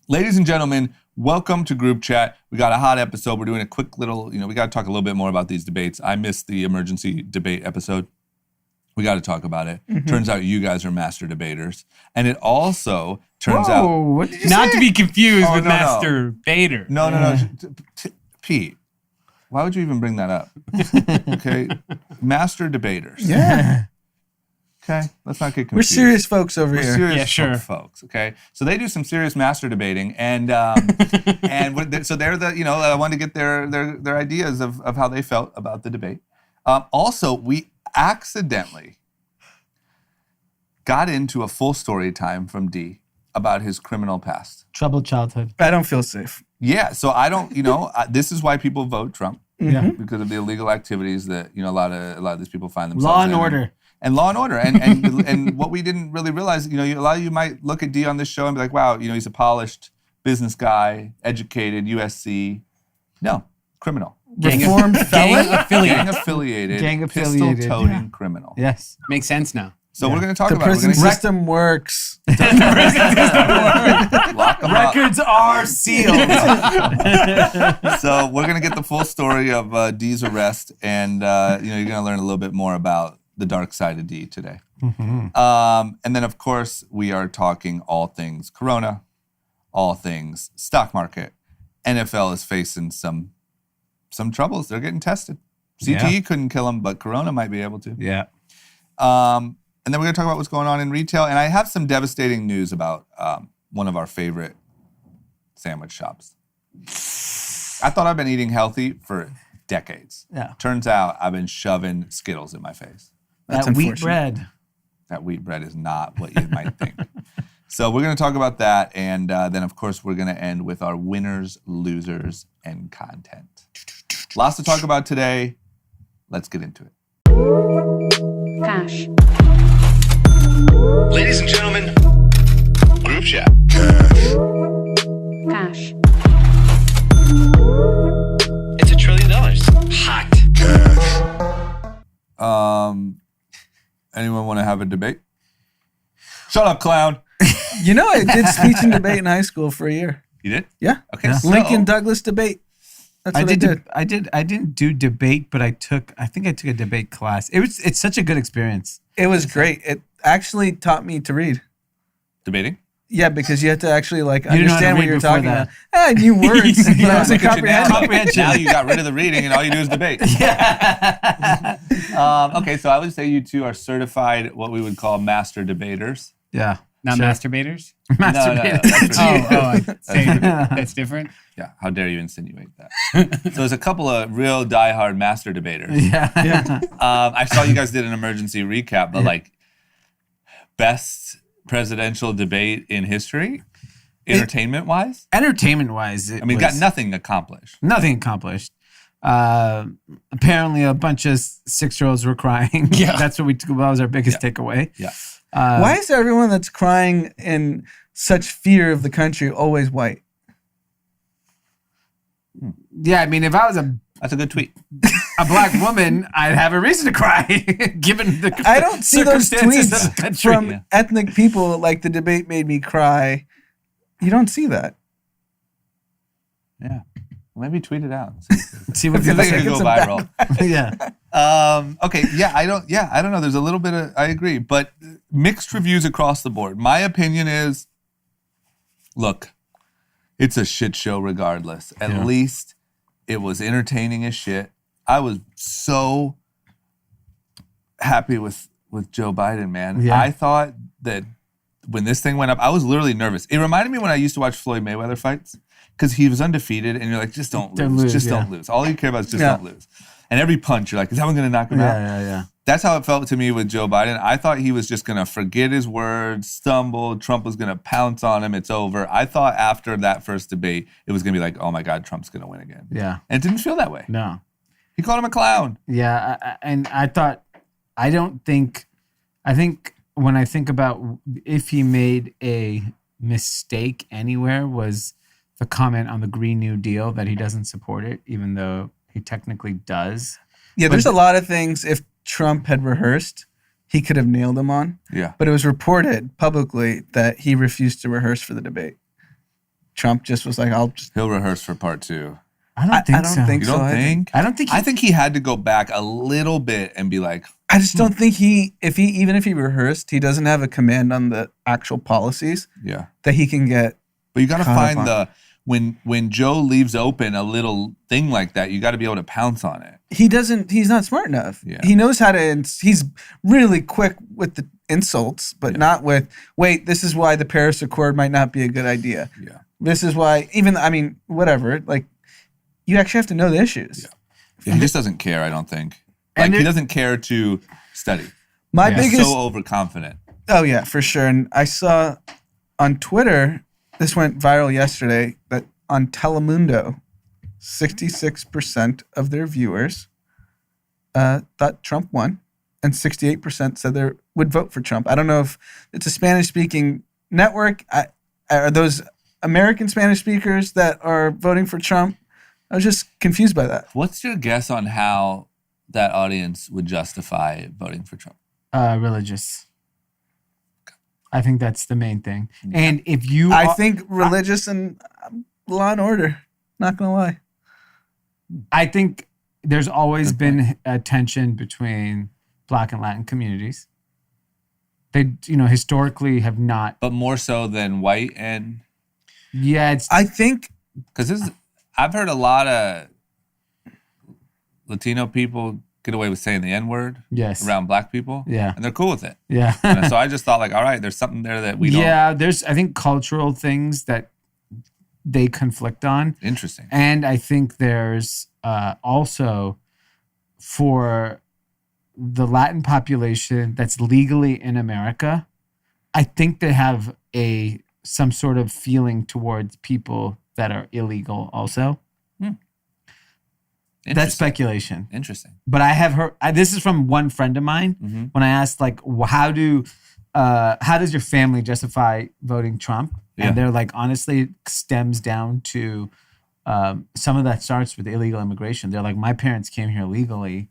Ladies and gentlemen, welcome to Group Chat. We got a hot episode. We're doing a quick little, we got to talk a little bit more about these debates. I missed the emergency debate episode. We got to talk about it. Mm-hmm. Turns out you guys are master debaters. And it also turns out... What did you say? Not to be confused with master debater. No. Pete, why would you even bring that up? Okay? Master debaters. Yeah. Okay, let's not get confused. We're serious folks over here. Serious folks. Okay, so they do some serious master debating, and so they're the I wanted to get their ideas of how they felt about the debate. Also, we accidentally got into a full story time from Dee about his criminal past, troubled childhood. I don't feel safe. Yeah, so I don't. This is why people vote Trump. Yeah, because of the illegal activities that a lot of these people find themselves law and in. order. And law and order, and what we didn't really realize, a lot of you might look at Dee on this show and be like, wow, he's a polished business guy, educated, USC. No, criminal. Reformed felon? Gang affiliated, pistol-toting criminal. Yes, makes sense now. So we're going to talk about it. The prison system works. Lock them Records are sealed. So we're going to get the full story of Dee's arrest, and you're going to learn a little bit more about the dark side of Dee today. Mm-hmm. And then, of course, we are talking all things Corona, all things stock market. NFL is facing some troubles. They're getting tested. CTE couldn't kill them, but Corona might be able to. Yeah. And then we're going to talk about what's going on in retail. And I have some devastating news about one of our favorite sandwich shops. I thought I've been eating healthy for decades. Yeah. Turns out I've been shoving Skittles in my face. That wheat bread. That wheat bread is not what you might think. So we're going to talk about that. And then, of course, we're going to end with our winners, losers, and content. Lots to talk about today. Let's get into it. Cash. Ladies and gentlemen, Group Chat. Cash. It's $1 trillion. Hot. Anyone want to have a debate? Shut up, clown. I did speech and debate in high school for a year. You did? Yeah. Okay. Yeah. So, Lincoln Douglas debate. That's what I did. I didn't do debate, but I think I took a debate class. It's such a good experience. It was great. It actually taught me to read. Debating? Yeah, because you have to actually understand what you're talking about. I knew words, but Yeah, I wasn't comprehension. Now you got rid of the reading and all you do is debate. Yeah. Okay, so I would say you two are certified what we would call master debaters. Yeah. Not masturbators? No, That's different? Yeah, how dare you insinuate that? So there's a couple of real diehard master debaters. Yeah. I saw you guys did an emergency recap, but best presidential debate in history, entertainment-wise? Entertainment-wise, got nothing accomplished. Nothing accomplished. Apparently, a bunch of 6-year-olds were crying. Yeah. That was our biggest takeaway. Yeah. Why is everyone that's crying in such fear of the country always white? Yeah, if I was That's a good tweet. a black woman, I'd have a reason to cry, given the I don't see those circumstances tweets of the country. from ethnic people like the debate made me cry. You don't see that. Yeah. Maybe tweet it out. See what you think it could go viral. Yeah. Okay. Yeah. I don't know. There's a little bit of, I agree, but mixed reviews across the board. My opinion is, look, it's a shit show regardless. At least it was entertaining as shit. I was so happy with Joe Biden, man. Yeah. I thought that when this thing went up, I was literally nervous. It reminded me when I used to watch Floyd Mayweather fights, because he was undefeated, and you're like, just don't lose. Don't lose. All you care about is just don't lose. And every punch, you're like, is that one going to knock him out? Yeah. That's how it felt to me with Joe Biden. I thought he was just going to forget his words, stumble. Trump was going to pounce on him. It's over. I thought after that first debate, it was going to be like, oh my God, Trump's going to win again. Yeah. And it didn't feel that way. No. He called him a clown. Yeah. And I think when I think about if he made a mistake anywhere was the comment on the Green New Deal that he doesn't support it, even though he technically does. Yeah, there's a lot of things if Trump had rehearsed, he could have nailed them on. Yeah. But it was reported publicly that he refused to rehearse for the debate. Trump just was like, He'll rehearse for part 2. I don't think so. think You so. don't think? I don't think I think he had to go back a little bit and be like, I just don't think even if he rehearsed, he doesn't have a command on the actual policies yeah. that he can get. But you got to Caught up find on. when Joe leaves open a little thing like that, you got to be able to pounce on it. He's not smart enough. Yeah. He knows how to, he's really quick with the insults, but not with, wait, this is why the Paris Accord might not be a good idea. Yeah. This is why, whatever, like, you actually have to know the issues. Yeah, he just doesn't care, I don't think. Like, And he doesn't care to study. My Yeah. He's biggest, so overconfident. oh yeah, for sure. And I saw on Twitter, this went viral yesterday, that on Telemundo, 66% of their viewers thought Trump won, and 68% said they would vote for Trump. I don't know if it's a Spanish-speaking network. Are those American Spanish speakers that are voting for Trump? I was just confused by that. What's your guess on how that audience would justify voting for Trump? Religious. I think that's the main thing. And if you, I think religious and law and order. Not gonna lie. I think there's always been a tension between Black and Latin communities. They, historically have not. But more so than white and... Yeah, it's. I think Because I've heard a lot of Latino people get away with saying the N-word Yes. around Black people. Yeah. And they're cool with it. Yeah. And so I just thought, like, all right, there's something there that we don't... Yeah, there's, I think, cultural things that they conflict on. Interesting. And I think there's also for the Latin population that's legally in America, I think they have some sort of feeling towards people that are illegal also. That's speculation. Interesting. But I have heard, this is from one friend of mine, when I asked, like, how does your family justify voting Trump? Yeah. And they're like, honestly, it stems down to some of that starts with illegal immigration. They're like, my parents came here legally,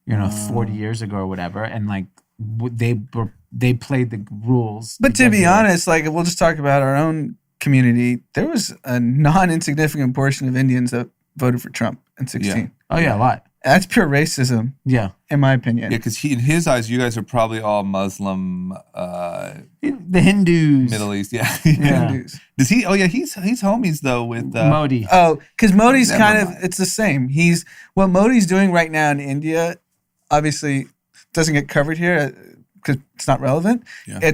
40 years ago or whatever. And like, they played the rules. But to get be here. honest, like we'll just talk about our own community. There was a non-insignificant portion of Indians that voted for Trump in 2016. Oh yeah, a lot. That's pure racism, Yeah. in my opinion. Yeah, because in his eyes, you guys are probably all Muslim, The Hindus. Middle East. Yeah. Yeah. Hindus. Does he? Oh yeah, he's homies though with Modi. Oh, because Modi's Never kind mind. of, it's the same. What Modi's doing right now in India, obviously doesn't get covered here because it's not relevant. Yeah.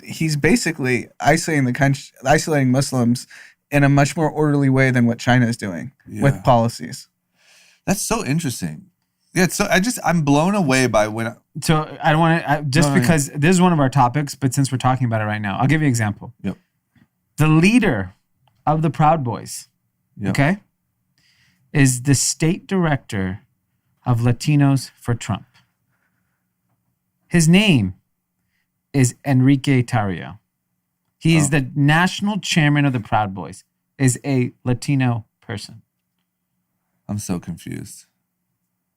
He's basically isolating the country, isolating Muslims in a much more orderly way than what China is doing with policies. That's so interesting. Yeah, so I'm blown away by when. So I don't want to, because this is one of our topics, but since we're talking about it right now, I'll give you an example. Yep. The leader of the Proud Boys, Yep. okay, is the state director of Latinos for Trump. His name is Enrique Tarrio. He's the national chairman of the Proud Boys, is a Latino person. I'm so confused.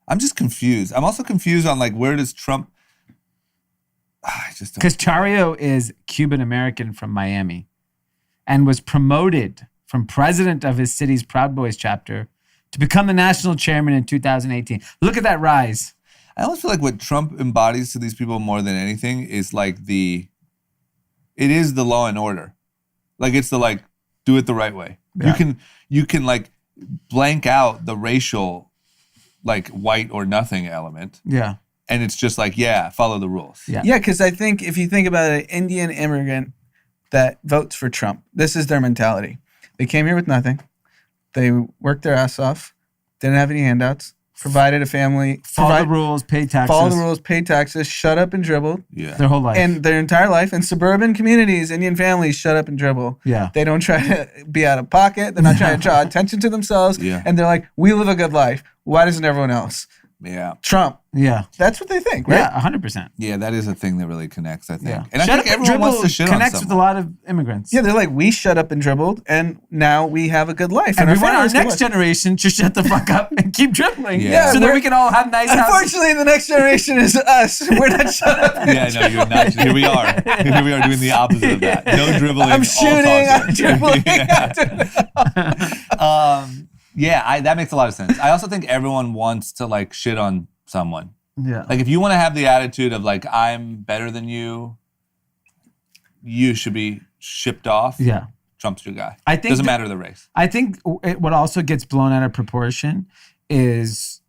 I'm just confused. I'm also confused on like where does Trump? I just don't. Because Tarrio is Cuban American from Miami and was promoted from president of his city's Proud Boys chapter to become the national chairman in 2018. Look at that rise. I almost feel like what Trump embodies to these people more than anything is like it is the law and order. Like it's the like, do it the right way. Yeah. You can like blank out the racial, like white or nothing element. Yeah. And it's just like, yeah, follow the rules. Yeah. Yeah, because I think if you think about an Indian immigrant that votes for Trump, this is their mentality. They came here with nothing. They worked their ass off, didn't have any handouts, provided a family, Follow the rules, pay taxes. follow the rules, paid taxes, shut up and dribble. Yeah. Their whole life. And their entire life in suburban communities, Indian families shut up and dribble. Yeah. They don't try to be out of pocket. They're not trying to draw attention to themselves. Yeah. And they're like, we live a good life. Why doesn't everyone else? Yeah. Trump. Yeah. That's what they think, right? Yeah, 100%. Yeah, that is a thing that really connects, I think. Yeah. And I Shut think up and everyone wants to dribble shit on connects with a someone. lot of immigrants. Yeah, they're like, we shut up and dribbled, and now we have a good life. And we want our families can next live. generation to shut the fuck up and keep dribbling. Yeah. So that we can all have nice houses. Unfortunately, the next generation is us. We're not shut up. Yeah, no, you're not. Here we are. Here we are doing the opposite of that. No dribbling. I'm all shooting. I'm talking. dribbling. Yeah, that makes a lot of sense. I also think everyone wants to like shit on someone. Yeah. Like if you want to have the attitude of like I'm better than you, you should be shipped off. Yeah. Trump's your guy. I think Doesn't matter the race. I think what also gets blown out of proportion is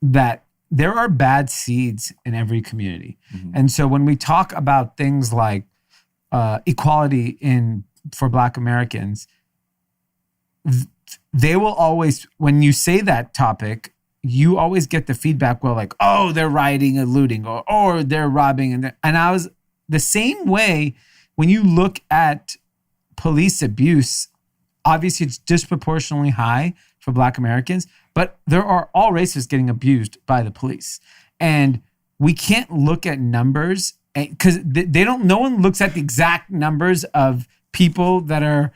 that there are bad seeds in every community. Mm-hmm. And so when we talk about things like equality for Black Americans, they will always, when you say that topic, you always get the feedback, well, like, oh, they're rioting and looting, or they're robbing. And I was the same way when you look at police abuse, obviously it's disproportionately high for Black Americans, but there are all races getting abused by the police. And we can't look at numbers because no one looks at the exact numbers of people that are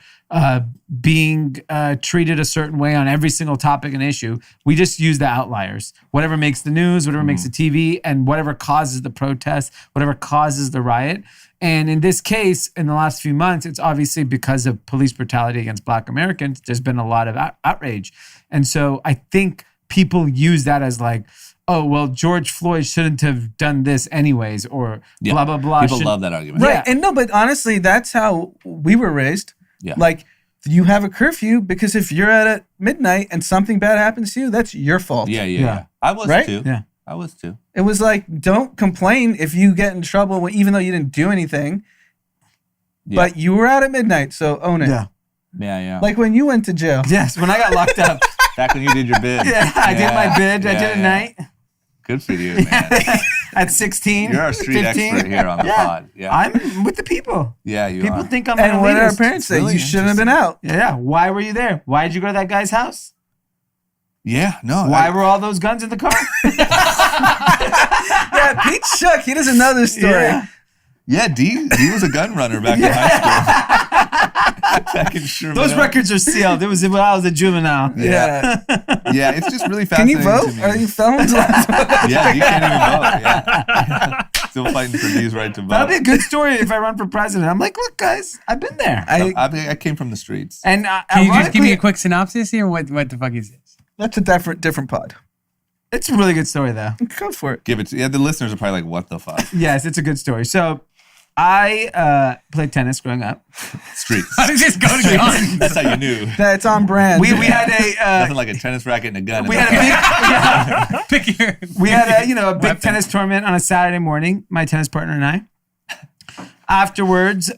being treated a certain way on every single topic and issue. We just use the outliers. Whatever makes the news, whatever makes the TV, and whatever causes the protest, whatever causes the riot. And in this case, in the last few months, it's obviously because of police brutality against Black Americans. There's been a lot of outrage. And so I think people use that as like, oh, well, George Floyd shouldn't have done this anyways, or blah, blah, blah. People love that argument. Right. Yeah. And no, but honestly, that's how we were raised. Yeah. Like, you have a curfew because if you're at midnight and something bad happens to you, that's your fault. Yeah. I was Right? too. Yeah. I was too. It was like, don't complain if you get in trouble, even though you didn't do anything. Yeah. But you were out at midnight, so own it. Yeah. Yeah. Like when you went to jail. Yes, when I got locked up. Back when you did your bid. Yeah, I did my bid. I did it at night. Good for you, man. At 16. You're our street 15. expert here on the pod. Yeah. I'm with the people. Yeah, you People are. think I'm And an what did our elitist. parents say? Really You shouldn't have been out. Yeah. Why were you there? Why did you go to that guy's house? Yeah, no. Why were all those guns in the car? Yeah, Pete shook. He doesn't know this story. Yeah, Dee was a gun runner back in high school. Back in Sherman Those Oaks. records are sealed. It was when I was a juvenile. Yeah. Yeah, it's just really Can fascinating you vote? to me. Are you felons? Yeah, you can't even vote. Yeah. Still fighting for Dee's right to vote. That'd be a good story if I run for president. I'm like, look, guys, I've been there. I came from the streets. And Can you just give me a ironically, quick synopsis here? What the fuck is this? That's a different pod. it's a really good story, though. Go for it. Give it to, yeah, the listeners are probably like, what the fuck? Yes, it's a good story. So I played tennis growing up. Streets. How does this go to guns? That's how you knew. That's on brand. We had a Nothing like a tennis racket and a gun. we had a big Pick your. we had a big Weapon. tennis tournament on a Saturday morning. My tennis partner and I. Afterwards,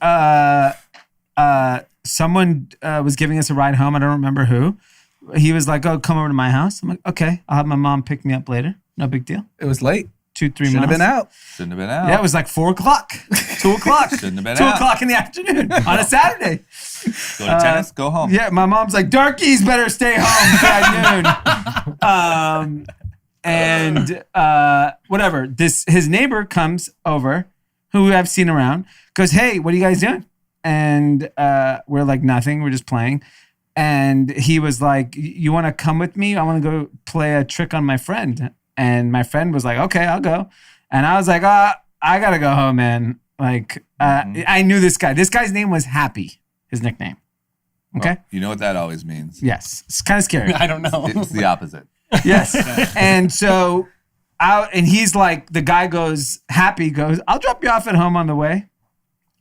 someone was giving us a ride home. I don't remember who. He was like, "Oh, come over to my house." I'm like, "Okay, I'll have my mom pick me up later. No big deal." It was late. 2-3 Should have months. been out. Shouldn't have been out. Yeah, it was like 4 o'clock, 2 o'clock, Shouldn't have been 2 out. o'clock in the afternoon on a Saturday. Go to tennis, go home. Yeah, my mom's like, "Darkies better stay home by noon." And whatever. His neighbor comes over, who I've seen around, goes, "Hey, what are you guys doing?" And we're like, "Nothing. We're just playing." And he was like, "You want to come with me? I want to go play a trick on my friend." And my friend was like, "Okay, I'll go." And I was like, I gotta go home, man. Like, I knew this guy. This guy's name was Happy, his nickname. Okay? Well, you know what that always means. Yes. It's kind of scary. I don't know. It's the opposite. Yes. And so and he's like, the guy goes, Happy goes, "I'll drop you off at home on the way."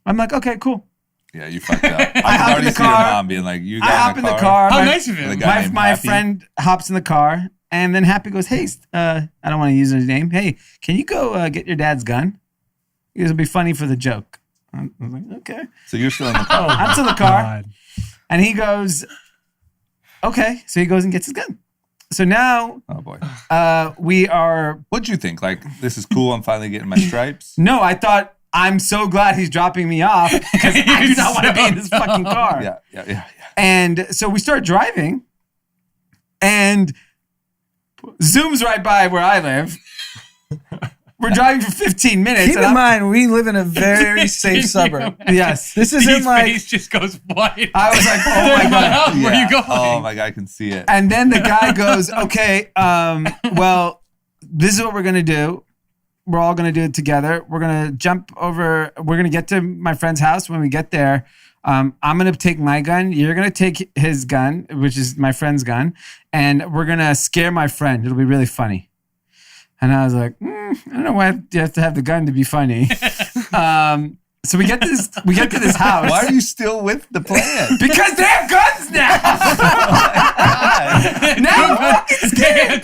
I'm like, "Okay, cool." Yeah, you fucked up. I hop can in already the see your car. mom being like, you I got hop in the car. How My- nice of The him. guy named My Happy. friend hops in the car, and then Happy goes, "Hey, I don't want to use his name. Hey, can you go get your dad's gun? It'll be funny for the joke." I was like, "Okay." So you're still in the car. I'm to the car, God. and he goes, "Okay." So he goes and gets his gun. So now Oh boy. we are. What'd you think? Like, this is cool. I'm finally getting my stripes. No, I thought, I'm so glad he's dropping me off because I do not want to be in this fucking car. Yeah. And so we start driving, and zooms right by where I live. We're driving for 15 minutes. Keep in mind, we live in a very safe suburb. Yes. This isn't His like face just goes white. I was like, oh my God. Where are you going? Oh my God, I can see it. And then the guy goes, okay, well, this is what we're going to do. We're all going to do it together. We're going to jump over. We're going to get to my friend's house. When we get there, I'm going to take my gun. You're going to take his gun, which is my friend's gun. And we're going to scare my friend. It'll be really funny. And I was like, I don't know why you have to have the gun to be funny. So we get to this house. Why are you still with the plan? Because they have guns now. Now I'm fucking scared.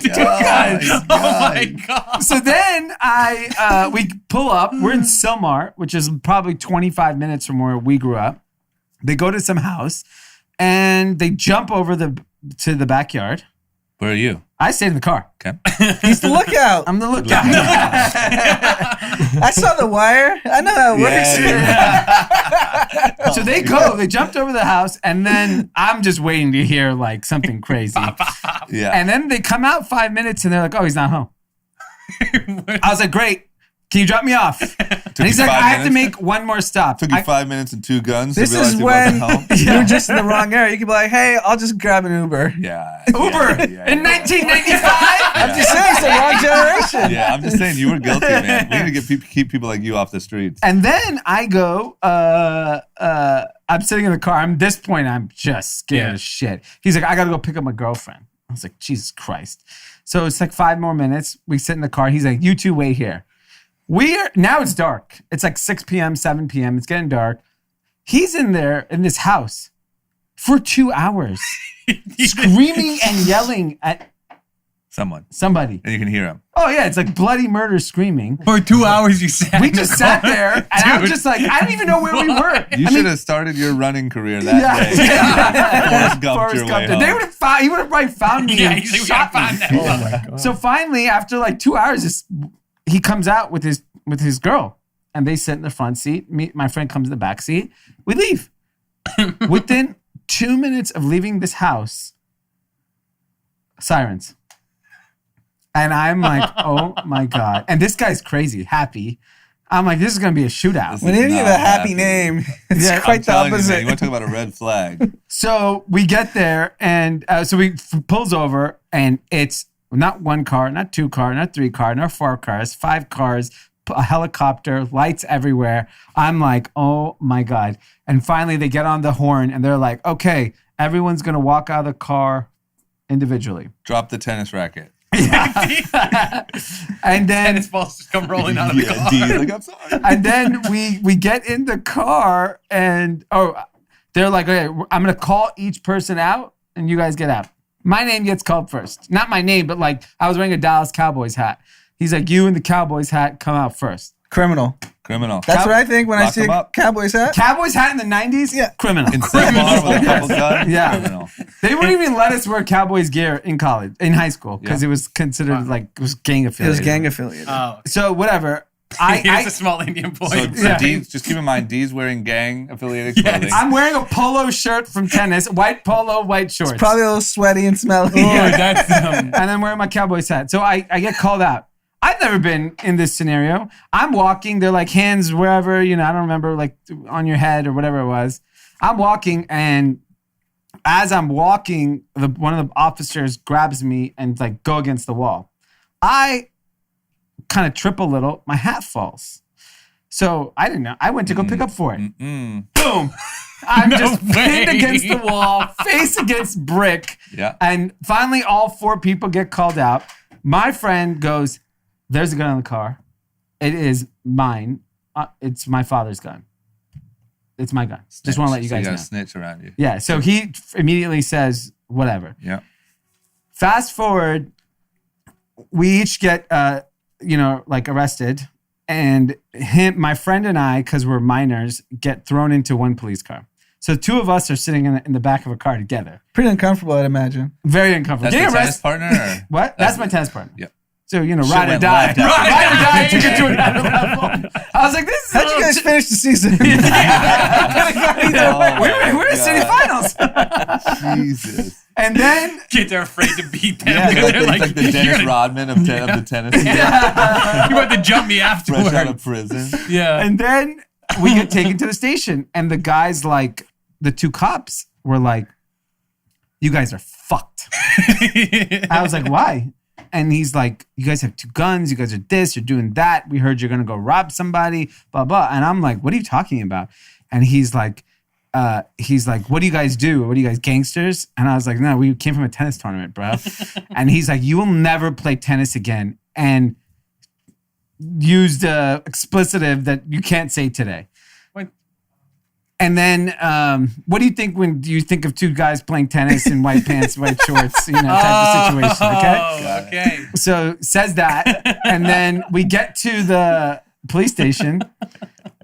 Oh my God. So then we pull up. We're in Silmar, which is probably 25 minutes from where we grew up. They go to some house and they jump over to the backyard. Where are you? I stayed in the car. Okay. he's the lookout. I'm the lookout. I saw The Wire. I know how it works. So they go. They jumped over the house, and then I'm just waiting to hear like something crazy. Yeah. And then they come out 5 minutes, and they're like, "Oh, he's not home." I was like, "Great. Can you drop me off?" And he's like, "I have to make one more stop." Took you 5 minutes and 2 guns. This to realize is it when wasn't home. you're just in the wrong area. You could be like, hey, I'll just grab an Uber. Yeah. Uber in 1995. I'm just saying, it's the wrong generation. Yeah, I'm just saying you were guilty, man. We need to keep people like you off the streets. And then I go, I'm sitting in the car. At this point, I'm just scared as shit. He's like, I got to go pick up my girlfriend. I was like, Jesus Christ. So it's like 5 more minutes. We sit in the car. He's like, you two wait here. Now it's dark. It's like 6 p.m., 7 p.m. It's getting dark. He's in there in this house for 2 hours, screaming and yelling at somebody. And you can hear him. Oh, yeah. It's like bloody murder screaming. For 2 hours you sat. We just sat there, and I was just like, I don't even know where we were. You should have started your running career that day. Forrest Gumped your way home. They would have he would have probably found me and he's like, shot me. oh my God. So finally, after like 2 hours, he comes out with his girl, and they sit in the front seat. My friend comes in the back seat. We leave. Within 2 minutes of leaving this house, sirens. And I'm like, oh my God. And this guy's crazy, happy. I'm like, this is going to be a shootout. When you have a happy name, it's quite the opposite. You want to talk about a red flag. So we get there, and so we pulls over, and it's not 1 car, not 2 car, not 3 car, not 4 cars, 5 cars, a helicopter, lights everywhere. I'm like, oh my God. And finally they get on the horn and they're like, okay, everyone's going to walk out of the car individually. Drop the tennis racket. And then tennis balls just come rolling out of the car. Dee's like, I'm sorry. And then we get in the car, and they're like, okay, I'm going to call each person out and you guys get out. My name gets called first. Not my name, but like I was wearing a Dallas Cowboys hat. He's like, you in the Cowboys hat come out first. Criminal. That's what I think when I Lock see him a up. Cowboys hat. Cowboys hat in the 90s? Yeah. Criminal. In Silmar with a couple guns? Yeah. Criminal. They wouldn't even let us wear Cowboys gear in high school, because it was considered like, it was gang It affiliated. was gang affiliated. Oh, So whatever. here's a small Indian boy. So Dee's, just keep in mind, Dee's wearing gang affiliated clothing. I'm wearing a polo shirt from tennis, white polo, white shorts. Probably a little sweaty and smelly. That's And I'm wearing my Cowboys hat. So I get called out. I've never been in this scenario. I'm walking. They're like, hands wherever, I don't remember, like on your head or whatever it was. I'm walking, and as I'm walking, one of the officers grabs me and like go against the wall. I kind of trip a little. My hat falls. So I didn't know. I went to go pick up for it. Boom. I'm just pinned against the wall, face against brick. Yeah. And finally, all 4 people get called out. My friend goes, there's a gun in the car. It is mine. It's my father's gun. It's my gun. Just want to let you guys got know. a snitch around you. Yeah. So he immediately says, whatever. Yeah. Fast forward, we each get, like arrested. And my friend and I, because we're minors, get thrown into one police car. So 2 of us are sitting in the back of a car together. Pretty uncomfortable, I'd imagine. Very uncomfortable. That's Getting the tennis arrested. partner? Or? What? That's my tennis partner. Yeah. So, ride or went die. left. Ride or die took it to another level. I was like, this is How'd you guys finish the season? We're in the city finals. Jesus. And then Kids are afraid to beat them. Yeah, because they're like the "You're Dennis gonna- Rodman of the tennis. You're about to jump me afterwards. Fresh out of prison. Yeah. and then we get taken to the station, and the guys, like, the two cops were like, "You guys are fucked." I was like, "Why?" And he's like, "You guys have two guns. You guys are this. You're doing that. We heard you're gonna go rob somebody. Blah blah." And I'm like, "What are you talking about?" And he's like, "What do you guys do? What are you guys, gangsters?" And I was like, "No, we came from a tennis tournament, bro." And he's like, "You will never play tennis again," and used a explicitive that you can't say today. What? And then, what do you think when you think of two guys playing tennis in white pants, white shorts, type of situation? Okay. Oh, okay. So says that, and then we get to the police station,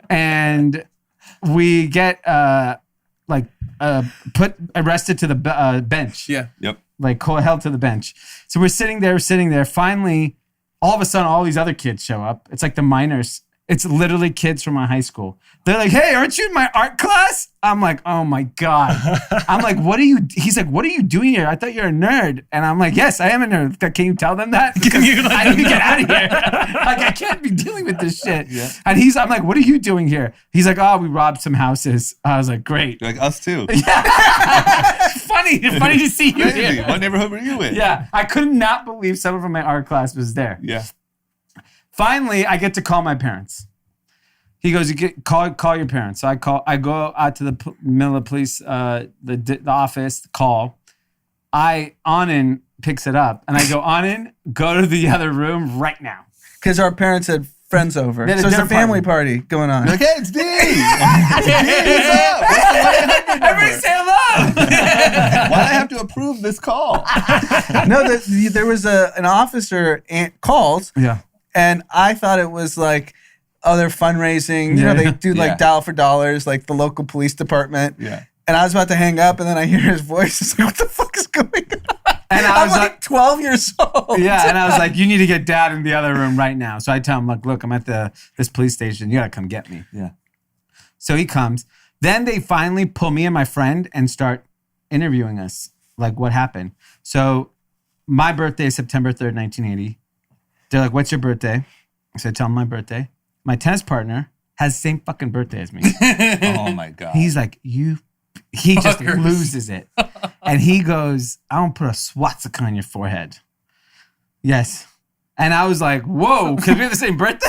and we get put arrested to the bench. Yeah. Yep. Like held to the bench. So we're sitting there. Finally, all of a sudden, all these other kids show up. It's like the minors. It's literally kids from my high school. They're like, "Hey, aren't you in my art class?" I'm like, "Oh my God." I'm like, "What are you?" He's like, "What are you doing here? I thought you're a nerd." And I'm like, "Yes, I am a nerd. Can you tell them that? Because I need to get out of here. Like, I can't be dealing with this shit." Yeah. And I'm like, "What are you doing here?" He's like, "Oh, we robbed some houses." I was like, "Great." You're like us too. Funny to see you Crazy. here. What neighborhood were you in? Yeah, I could not believe someone from my art class was there. Yeah. Finally, I get to call my parents. He goes, call your parents. So I go out to the middle of the police, the office, call. Anand picks it up, and I go, "Anand, go to the other room right now." Because our parents had friends over. They had a So there's a dinner family party going on. You're like, "Hey, it's D. What's up? What's the 1-800 number? Everybody say hello. Why do I have to approve this call?" No, there was an officer calls, Yeah. and I thought it was like, oh, they're fundraising. You know, they do like Yeah. dial for dollars, like the local police department. Yeah. And I was about to hang up, and then I hear his voice. It's like, what the fuck is going on? And I I'm was like 12 years old. Yeah, and I was like, "You need to get Dad in the other room right now." So I tell him, like, "Look, I'm at this police station. You gotta come get me." Yeah. So he comes. Then they finally pull me and my friend and start interviewing us, like what happened. So my birthday is September 3rd, 1980. They're like, "What's your birthday?" So I tell them my birthday. My tennis partner has the same fucking birthday as me. Oh my God. He's like, he just Fuckers. loses it. And he goes, "I want to put a swastika on your forehead." Yes. And I was like, "Whoa, because we have the same birthday?"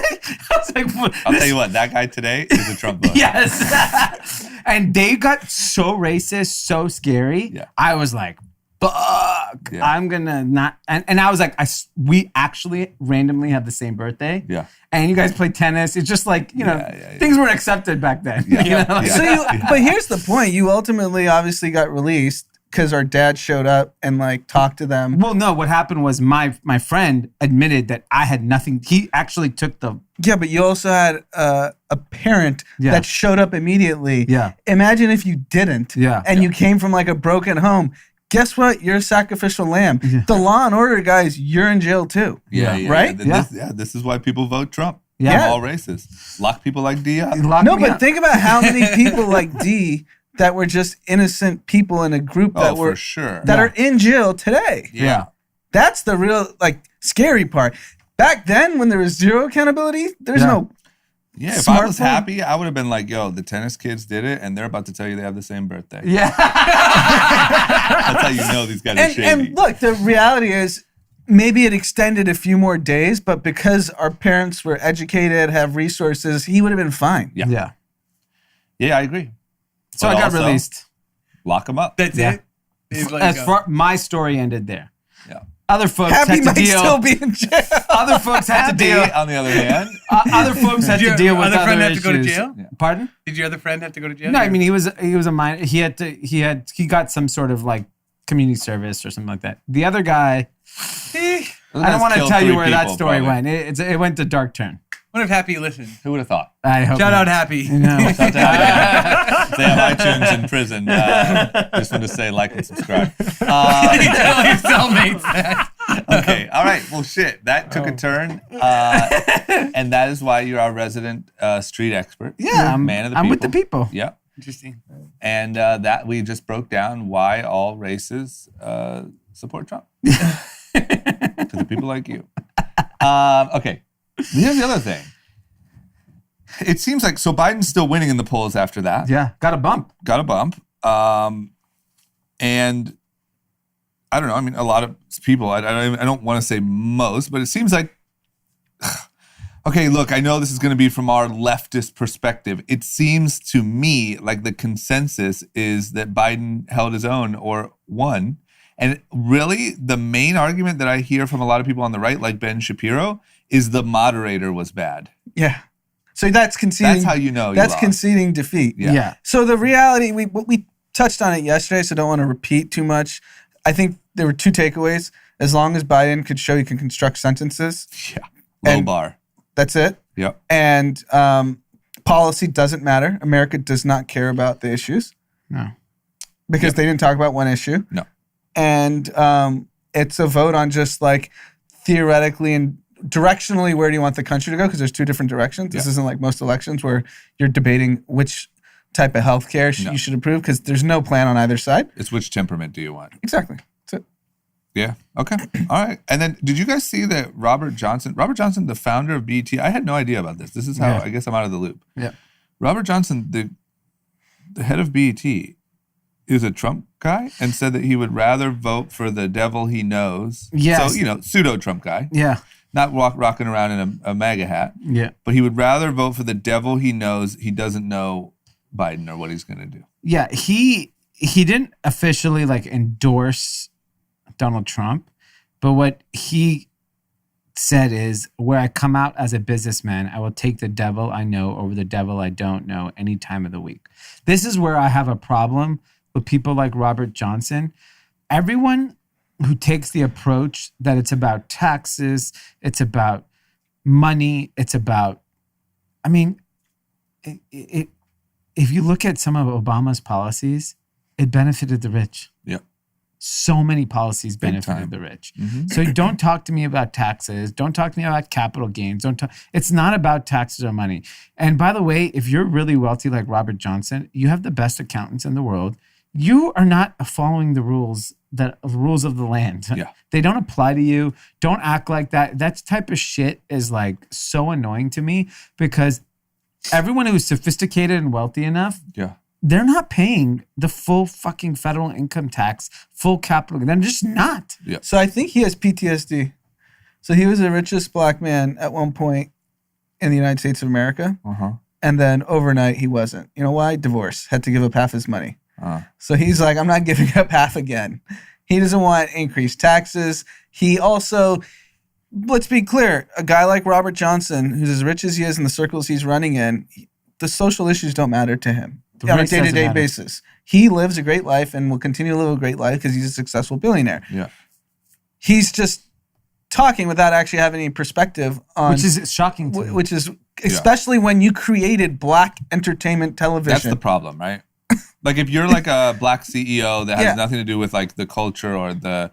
I was like, I'll tell you what, that guy today is a Trump voter. Yes. And they got so racist, so scary. Yeah. I was like, "Fuck, Yeah. I'm gonna not." And I was like, we actually randomly have the same birthday. Yeah. And you guys play tennis. It's just like, things weren't accepted back then. Yeah. You know? Like, So but here's the point. You ultimately obviously got released because our dad showed up and like talked to them. Well, no, what happened was my friend admitted that I had nothing. He actually took the. Yeah, but you also had a parent Yeah. that showed up immediately. Yeah. Imagine if you didn't. Yeah. And you came from like a broken home. Guess what? You're a sacrificial lamb. Yeah. The law and order guys, you're in jail too. Yeah. Right? This is why people vote Trump. Yeah. All races. Lock people like D up. Locked No, me but up. think about how many people like D that were just innocent people in a group that Oh, were for sure. that are in jail today. Yeah. That's the real like scary part. Back then when there was zero accountability, there's Yeah. no Yeah, if I was Smartphone. happy, I would have been like, "Yo, the tennis kids did it, and they're about to tell you they have the same birthday." Yeah. That's how you know these guys are shady. and look, the reality is maybe it extended a few more days, but because our parents were educated, have resources, he would have been fine. Yeah. Yeah. Yeah, I agree. So But I got also, released. Lock them up. That's Yeah. it. He's like, As far my story ended there. Yeah. Other folks Happy had to might deal. still be in jail. Other folks had to deal. On the other hand, Other folks had Did to your deal with other friend other have to go to issues. jail? Yeah. Pardon? Did your other friend have to go to jail? No, I mean he was a minor. He got some sort of like community service or something like that. The other guy, I don't want to tell you where that story went. It went to dark turn. What if Happy listened? Who would have thought? I hope Shout not. out Happy. No. They have iTunes in prison. Just want to say like and subscribe. Tell your cellmates that. Okay, all right. Well, shit, that took a turn, and that is why you're our resident street expert. Yeah, man of the people. I'm with the people. Yeah. Interesting. And that we just broke down why all races support Trump. To the people like you. Okay. Here's the other thing. It seems like, so Biden's still winning in the polls after that. Yeah, got a bump. Got a bump. And I don't know. I mean, a lot of people, I don't want to say most, but it seems like, okay, look, I know this is going to be from our leftist perspective. It seems to me like the consensus is that Biden held his own or won. And really, the main argument that I hear from a lot of people on the right, like Ben Shapiro, is the moderator was bad. Yeah. So that's conceding. That's how you know. That's lost. conceding defeat. Yeah. So the reality, we touched on it yesterday, so don't want to repeat too much. I think there were two takeaways. As long as Biden could show he can construct sentences. Yeah. Low And bar. That's it. Yep. And policy doesn't matter. America does not care about the issues. No. Because they didn't talk about one issue. No. And it's a vote on just like theoretically and directionally, where do you want the country to go? Because there's two different directions. This isn't like most elections where you're debating which type of healthcare you should approve, because there's no plan on either side. It's which temperament do you want? Exactly. That's it. Yeah. Okay. All right. And then did you guys see that Robert Johnson, the founder of BET, I had no idea about this. This is how I guess I'm out of the loop. Yeah. Robert Johnson, the head of BET, is a Trump guy and said that he would rather vote for the devil he knows. Yes. So, pseudo-Trump guy. Yeah. Not rocking around in a MAGA hat. Yeah. But he would rather vote for the devil he knows he doesn't know Biden or what he's going to do. Yeah. He didn't officially like endorse Donald Trump, but what he said is, where I come out as a businessman, I will take the devil I know over the devil I don't know any time of the week. This is where I have a problem with people like Robert Johnson. Everyone who takes the approach that it's about taxes, it's about money, it's about, I mean, if you look at some of Obama's policies, it benefited the rich. Yep. So many policies Big benefited time. the rich. Mm-hmm. So don't talk to me about taxes. Don't talk to me about capital gains. It's not about taxes or money. And by the way, if you're really wealthy like Robert Johnson, you have the best accountants in the world. You are not following the rules of the land. Yeah. They don't apply to you. Don't act like that. That type of shit is like so annoying to me, because everyone who's sophisticated and wealthy enough, they're not paying the full fucking federal income tax, full capital. They're just not. Yeah. So I think he has PTSD. So he was the richest black man at one point in the United States of America. Uh-huh. And then overnight he wasn't. You know why? Divorce. Had to give up half his money. So he's like, I'm not giving up half again. He doesn't want increased taxes. He also, let's be clear, a guy like Robert Johnson, who's as rich as he is in the circles he's running in, the social issues don't matter to him on a day-to-day basis. He lives a great life and will continue to live a great life because he's a successful billionaire. Yeah. He's just talking without actually having any perspective on... Which is shocking to me. Which is, especially when you created black entertainment television. That's the problem, right? Like if you're like a black CEO that has nothing to do with like the culture or the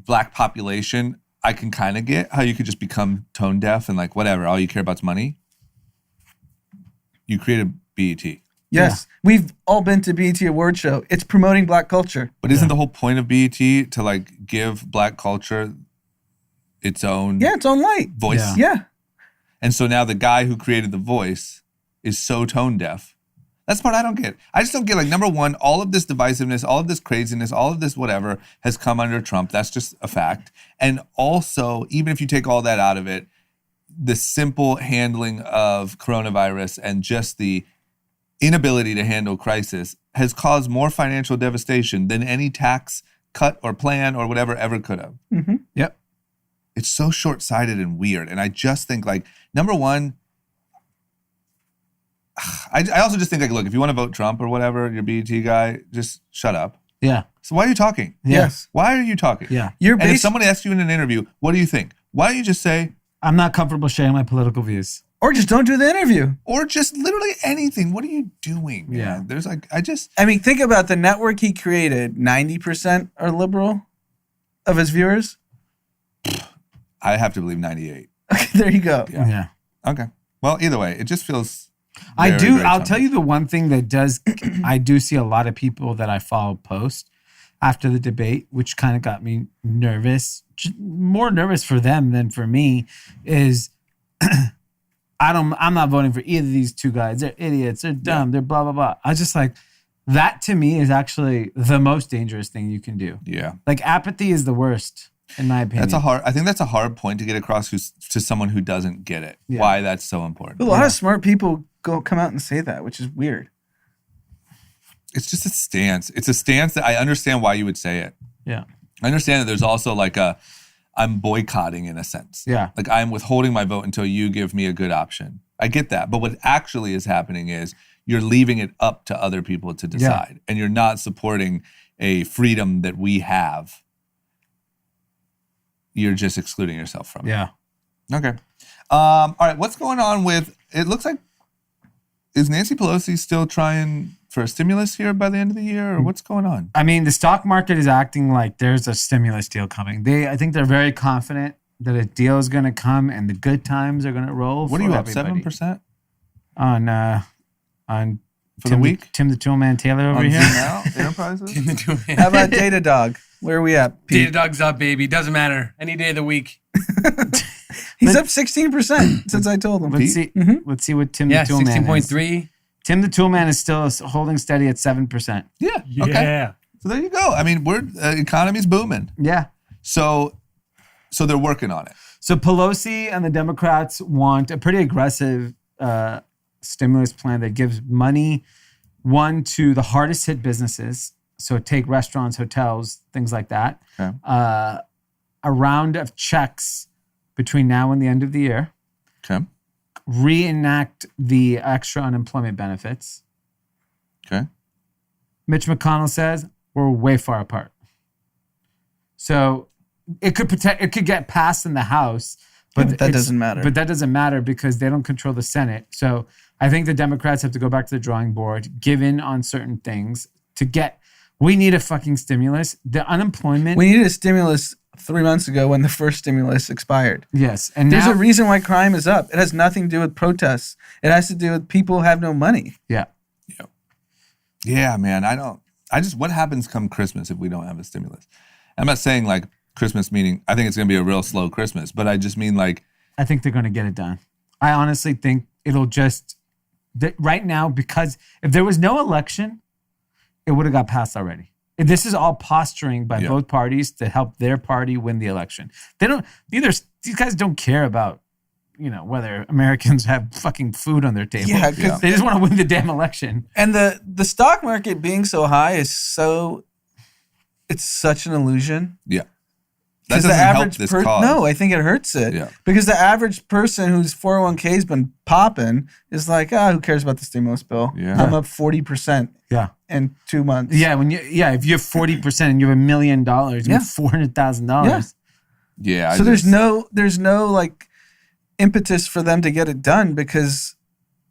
black population, I can kind of get how you could just become tone deaf and like whatever, all you care about is money. You created BET. Yes. We've all been to BET Award Show. It's promoting black culture. But isn't the whole point of BET to like give black culture its own its own light. voice? Yeah. And so now the guy who created the voice is so tone deaf. That's the part I don't get. I just don't get, like, number one, all of this divisiveness, all of this craziness, all of this whatever has come under Trump. That's just a fact. And also, even if you take all that out of it, the simple handling of coronavirus and just the inability to handle crisis has caused more financial devastation than any tax cut or plan or whatever ever could have. Mm-hmm. Yep. It's so short-sighted and weird. And I just think, like, number one, I also just think, like, look, if you want to vote Trump or whatever, you're BET guy, just shut up. Yeah. So why are you talking? Yes. Why are you talking? Yeah. You're And if someone asks you in an interview, what do you think? Why don't you just say, I'm not comfortable sharing my political views. Or just don't do the interview. or just literally anything? What are you doing? Man? Yeah. There's like, I mean, think about the network he created. 90% are liberal of his viewers. I have to believe 98. Okay, there you go. Yeah. Okay. Well, either way, it just feels I Very, do. very I'll tough. tell you the one thing that does. I do see a lot of people that I follow post after the debate, which kind of got me nervous. More nervous for them than for me. Is I'm not voting for either of these two guys. They're idiots. They're dumb. They're blah blah blah. I just like that. To me, is actually the most dangerous thing you can do. Yeah. Like apathy is the worst, in my opinion. I think that's a hard point to get across to someone who doesn't get it. Yeah. Why that's so important. A lot of smart people come out and say that, which is weird. It's just a stance. It's a stance that I understand why you would say it. Yeah. I understand that there's also like I'm boycotting in a sense. Yeah. Like I'm withholding my vote until you give me a good option. I get that. But what actually is happening is you're leaving it up to other people to decide. And you're not supporting a freedom that we have. You're just excluding yourself from it. Yeah. Okay. All right. What's going on with, it looks like, is Nancy Pelosi still trying for a stimulus here by the end of the year, or what's going on? I mean, the stock market is acting like there's a stimulus deal coming. I think they're very confident that a deal is going to come and the good times are going to roll. What for are you up, everybody. 7%? On For Tim the week? Tim the Toolman Taylor over On here. Now, Enterprises? How about Datadog? Where are we at, Pete? Datadog's up, baby. Doesn't matter. Any day of the week. He's up 16% since I told him. Let's see. Let's see what Tim Yeah, the Toolman is. 16.3. Tim the Toolman is still holding steady at 7%. Yeah. Okay. So there you go. I mean, economy's booming. Yeah. So they're working on it. So Pelosi and the Democrats want a pretty aggressive stimulus plan that gives money, one, to the hardest hit businesses. So take restaurants, hotels, things like that. Okay. A round of checks between now and the end of the year. Okay. Reenact the extra unemployment benefits. Okay. Mitch McConnell says we're way far apart. So it could get passed in the House, but that doesn't matter. But that doesn't matter because they don't control the Senate. So I think the Democrats have to go back to the drawing board, give in on certain things to get. We need a fucking stimulus. The unemployment. We needed a stimulus 3 months ago when the first stimulus expired. Yes, and There's now, a reason why crime is up. It has nothing to do with protests. It has to do with people who have no money. Yeah. Yeah, man. What happens come Christmas if we don't have a stimulus? I'm not saying like Christmas meaning, I think it's going to be a real slow Christmas, but I just mean like. I think they're going to get it done. I honestly think it'll just, right now, because if there was no election, it would have got passed already. This is all posturing by both parties to help their party win the election. These guys don't care about, whether Americans have fucking food on their table. Yeah, 'cause- They just want to win the damn election. And the stock market being so high is it's such an illusion. Yeah. That Because doesn't the help average this cause. No, I think it hurts it. Yeah. Because the average person whose 401k's been popping is like, who cares about the stimulus bill? Yeah. I'm up 40% Yeah. in 2 months. Yeah. If you have 40% and you have $1 million, you have $400,000. Yeah. So there's no like impetus for them to get it done because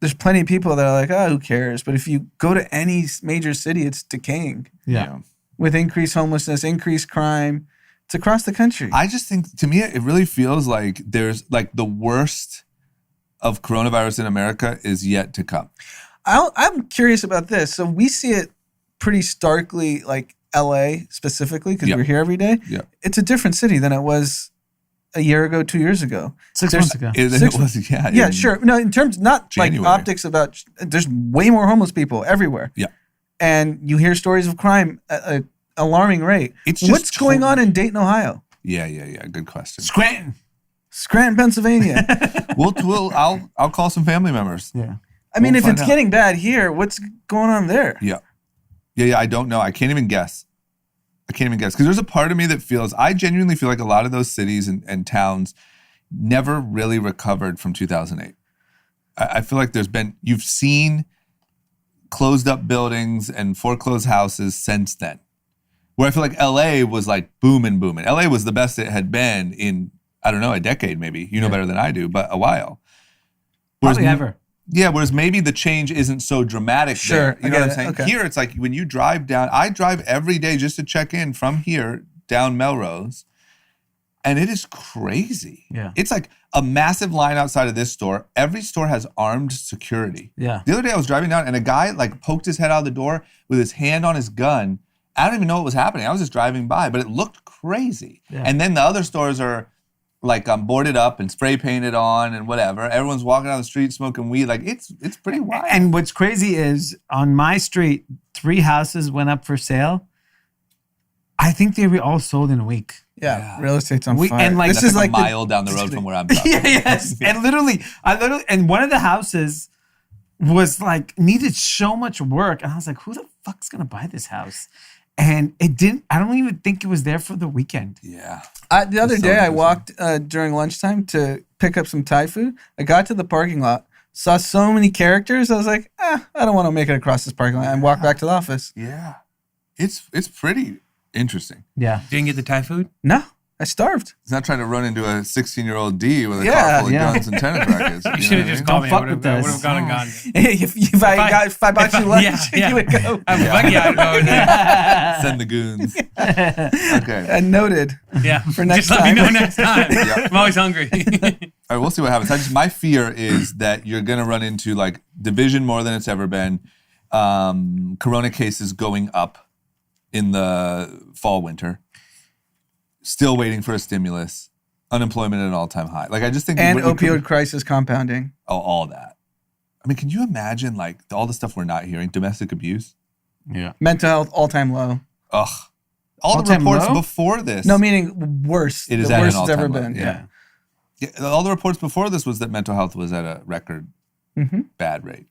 there's plenty of people that are like, who cares? But if you go to any major city, it's decaying Yeah. with increased homelessness, increased crime. It's across the country. I just think, to me, it really feels like there's like the worst of coronavirus in America is yet to come. I'm curious about this. So we see it pretty starkly, like LA specifically, because we're here every day. Yeah. It's a different city than it was a year ago, 2 years ago. 6 months ago. Yeah, sure. No, in terms, not January. like optics about, there's way more homeless people everywhere. Yeah. And you hear stories of crime at an alarming rate. It's just What's going on in Dayton, Ohio? Yeah. Good question. Scranton, Pennsylvania. I'll call some family members. Yeah. I mean, We'll if find it's out. getting bad here, what's going on there? Yeah. I don't know. I can't even guess. Because there's a part of me that feels, I genuinely feel like a lot of those cities and towns never really recovered from 2008. I feel like you've seen closed up buildings and foreclosed houses since then. Where I feel like LA was like booming. LA was the best it had been in, I don't know, a decade maybe. You know better than I do, but a while. Probably ever. Yeah, whereas maybe the change isn't so dramatic Sure, there. You I know what I'm get it. saying? Okay. Here, it's like when you drive down, I drive every day just to check in from here down Melrose. And it is crazy. Yeah. It's like a massive line outside of this store. Every store has armed security. Yeah. The other day I was driving down and a guy like poked his head out of the door with his hand on his gun. I don't even know what was happening. I was just driving by, but it looked crazy. Yeah. And then the other stores are like boarded up and spray painted on and whatever. Everyone's walking down the street smoking weed. Like it's pretty wild. And what's crazy is on my street, 3 houses went up for sale. I think they were all sold in a week. Yeah, real estate's on We- fire. and, like, this That's is like a like mile down the road from where I'm from. Yeah, yes. And and one of the houses was like needed so much work. And I was like, who the fuck's gonna buy this house? And it didn't, I don't even think it was there for the weekend. Yeah. The other It's so day, I interesting. walked during lunchtime to pick up some Thai food. I got to the parking lot, saw so many characters. I was like, I don't want to make it across this parking lot, and walked back to the office. Yeah. It's pretty interesting. Yeah. Didn't get the Thai food? No, I starved. He's not trying to run into a 16-year-old D with a Yeah, car full of yeah. guns and tennis rackets. You should have just called me. Don't I fuck with us. would have gone and gone. if I bought you lunch, you would go. I'm lucky I'd go in there. Send the goons. Okay. And noted. Yeah. For next just let me know time. next time. Yeah. I'm always hungry. All right, we'll see what happens. My fear is that you're going to run into like division more than it's ever been, corona cases going up in the fall, winter, still waiting for a stimulus, unemployment at an all-time high. Like I just think And we could- opioid crisis compounding. all that. I mean, can you imagine like all the stuff we're not hearing? Domestic abuse. Yeah. Mental health, all-time low. Ugh. All the All-time reports low? before this. No, meaning worse. It is the at an worst it's ever all-time low, been. yeah. Yeah, all the reports before this was that mental health was at a record bad rate.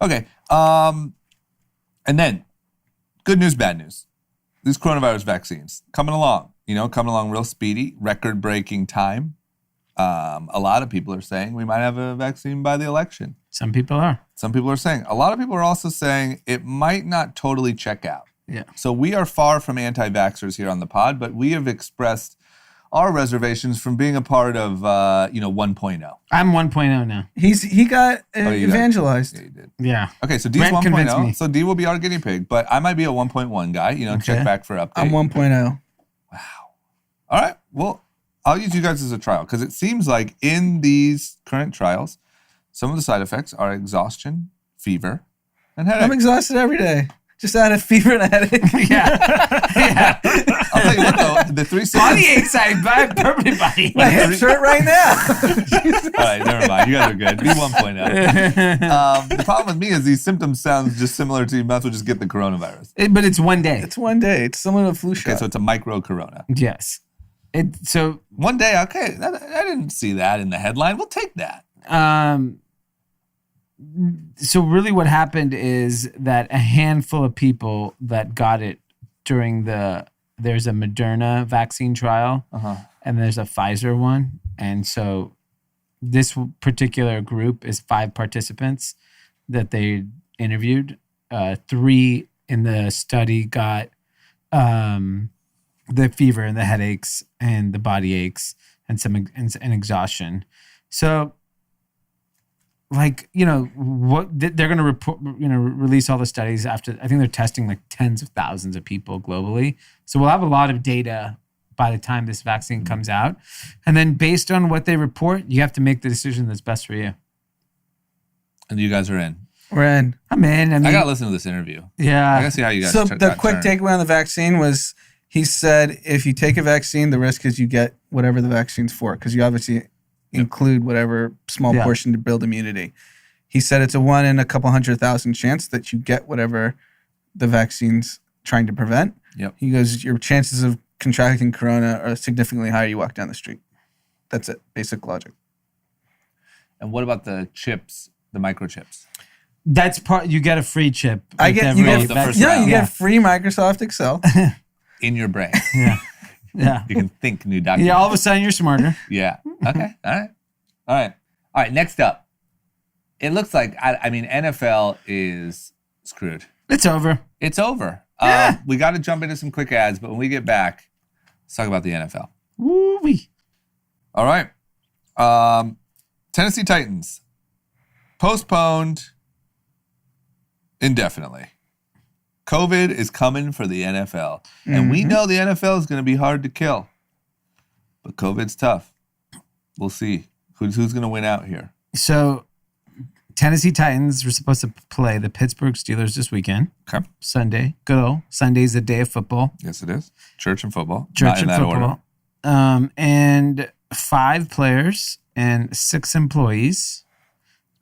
Okay. And then good news, bad news. These coronavirus vaccines coming along, real speedy, record-breaking time. A lot of people are saying we might have a vaccine by the election. Some people are. Some people are saying. A lot of people are also saying it might not totally check out. Yeah. So we are far from anti-vaxxers here on the pod, but we have expressed our reservations from being a part of, 1.0. I'm 1.0 now. He got you got- evangelized. Yeah, you did. Yeah. Okay, so D's Brent convinced 1.0. me. So D will be our guinea pig, but I might be a 1.1 guy. Check Okay. back for update. I'm 1.0. All right. Well, I'll use you guys as a trial because it seems like in these current trials, some of the side effects are exhaustion, fever, and headache. I'm exhausted every day. Just had a fever and a headache. Yeah. I'll tell you what, though, the 3 Body symptoms. aches, I permanent body. My hips hurt right now. All right, never mind. You guys are good. Be 1.0. The problem with me is these symptoms sound just similar to you might as well just get the coronavirus. But it's one day. It's one day. It's similar to a flu Okay, shot. so it's a micro corona. Yes. So One day, okay. I didn't see that in the headline. We'll take that. So really what happened is that a handful of people that got it during there's a Moderna vaccine trial and there's a Pfizer one. And so this particular group is 5 participants that they interviewed. 3 in the study got the fever and the headaches and the body aches and some and exhaustion. So what they're going to report, release all the studies after. I think they're testing like tens of thousands of people globally. So we'll have a lot of data by the time this vaccine comes out. And then based on what they report, you have to make the decision that's best for you. And you guys are in. We're in. I'm in. I got to listen to this interview. I Yeah. got to see how you guys So got the quick turned. takeaway on the vaccine was he said if you take a vaccine, the risk is you get whatever the vaccine's for because you obviously include whatever small portion to build immunity. He said it's a 1 in a couple 100,000 chance that you get whatever the vaccine's trying to prevent. Yep. He goes, your chances of contracting corona are significantly higher you walk down the street. That's it. Basic logic. And what about the chips, the microchips? That's part. You get a free chip. I with get every you get the vac- first you round. get free Microsoft Excel. In your brain. Yeah. You can think new documents. Yeah. All of a sudden, you're smarter. Yeah. Okay. All right. Next up. It looks like, NFL is screwed. It's over. It's over. We got to jump into some quick ads, but when we get back, let's talk about the NFL. Woo-wee. All right. Tennessee Titans postponed indefinitely. COVID is coming for the NFL. And we know the NFL is going to be hard to kill. But COVID's tough. We'll see. Who's going to win out here? So Tennessee Titans were supposed to play the Pittsburgh Steelers this weekend. Okay. Sunday. Good old Sunday's the day of football. Yes, it is. Church and football. Church Not in and that football. order. And 5 players and 6 employees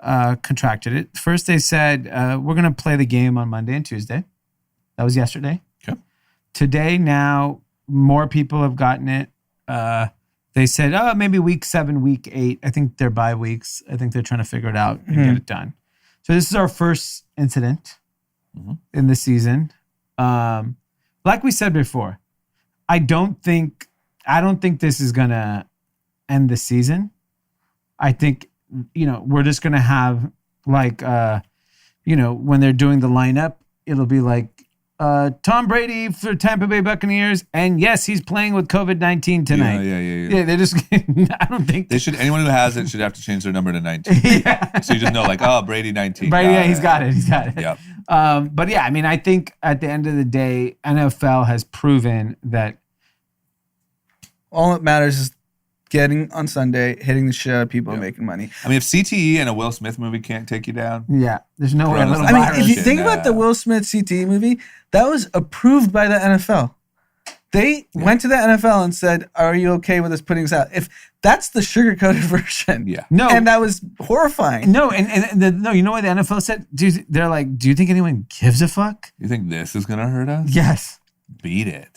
contracted it. First, they said, we're going to play the game on Monday and Tuesday. That was yesterday. Okay. Today, now, more people have gotten it. They said, maybe week 7, week 8. I think they're bye weeks. I think they're trying to figure it out and get it done. So this is our first incident in the season. Like we said before, I don't think this is going to end the season. I think, we're just going to have like, when they're doing the lineup, it'll be like, Tom Brady for Tampa Bay Buccaneers, and yes, he's playing with COVID-19 tonight. Yeah. They're just. I don't think They should. Anyone who has it should have to change their number to 19. Yeah. So you just know, like, oh, Brady 19. Brady, yeah, he's got it. He's got it. Yep. But yeah, I mean, I think at the end of the day, NFL has proven that. All that matters is getting on Sunday, hitting the shit out of people and making money. I mean, if CTE and a Will Smith movie can't take you down, Yeah, there's no way. A little I I mean, virus. if you shit, think about the Will Smith CTE movie, that was approved by the NFL. They went to the NFL and said, "Are you okay with us putting this out?" If that's the sugar-coated version, Yeah. No. and that was horrifying. No, no, you know what the NFL said? They're like, do you think anyone gives a fuck? you think this is going to hurt us? Yes. Beat it.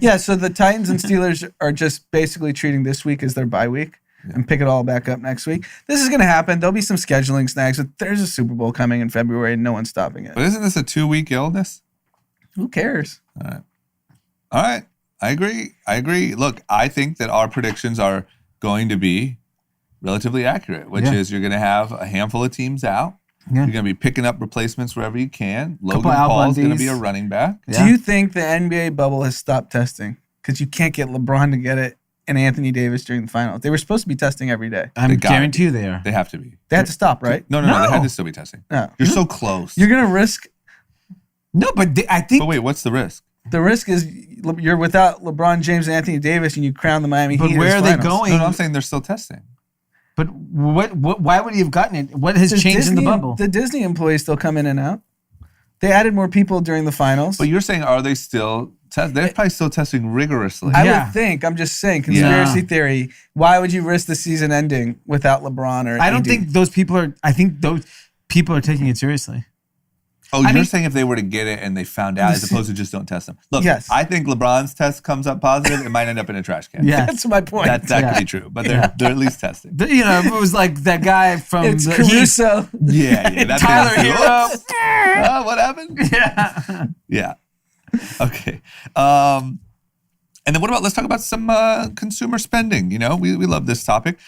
Yeah, so the Titans and Steelers are just basically treating this week as their bye week and pick it all back up next week. This is going to happen. There'll be some scheduling snags, but there's a Super Bowl coming in February and no one's stopping it. But isn't this a 2-week illness? Who cares? All right. I agree. Look, I think that our predictions are going to be relatively accurate, which is you're going to have a handful of teams out. Yeah. You're going to be picking up replacements wherever you can. Couple Logan Al Paul's going to Bundys. be a running back. Do you think the NBA bubble has stopped testing? Because you can't get LeBron to get it and Anthony Davis during the finals. They were supposed to be testing every day. I'm They gotta guarantee you they are. They have to be. They had to stop, right? No. They had to still be testing. No. You're so close. You're going to risk. No, but I think But wait, what's the risk? The risk is you're without LeBron James and Anthony Davis and you crown the Miami But Heat. where as are they finals. going? No, I'm saying they're still testing. But what? Why would he have gotten it? What has Does changed in the Disney- bubble? The Disney employees still come in and out. They added more people during the finals. But you're saying, are they still testing? They're probably still testing rigorously. I Yeah. would think. I'm just saying. Conspiracy Yeah. theory. Why would you risk the season ending without LeBron or I don't AD? think those people are. I think those people are taking it seriously. Oh, you're mean- saying if they were to get it and they found out, as opposed to just don't test them. Look, Yes. I think LeBron's test comes up positive, it might end up in a trash can. Yeah. That's my point. That could be true, but they're at least testing. If it was like that guy from it's the Caruso. Yeah. That's Tyler Hero. What happened? Yeah. Yeah. Okay. And then what about, let's talk about some consumer spending. We love this topic.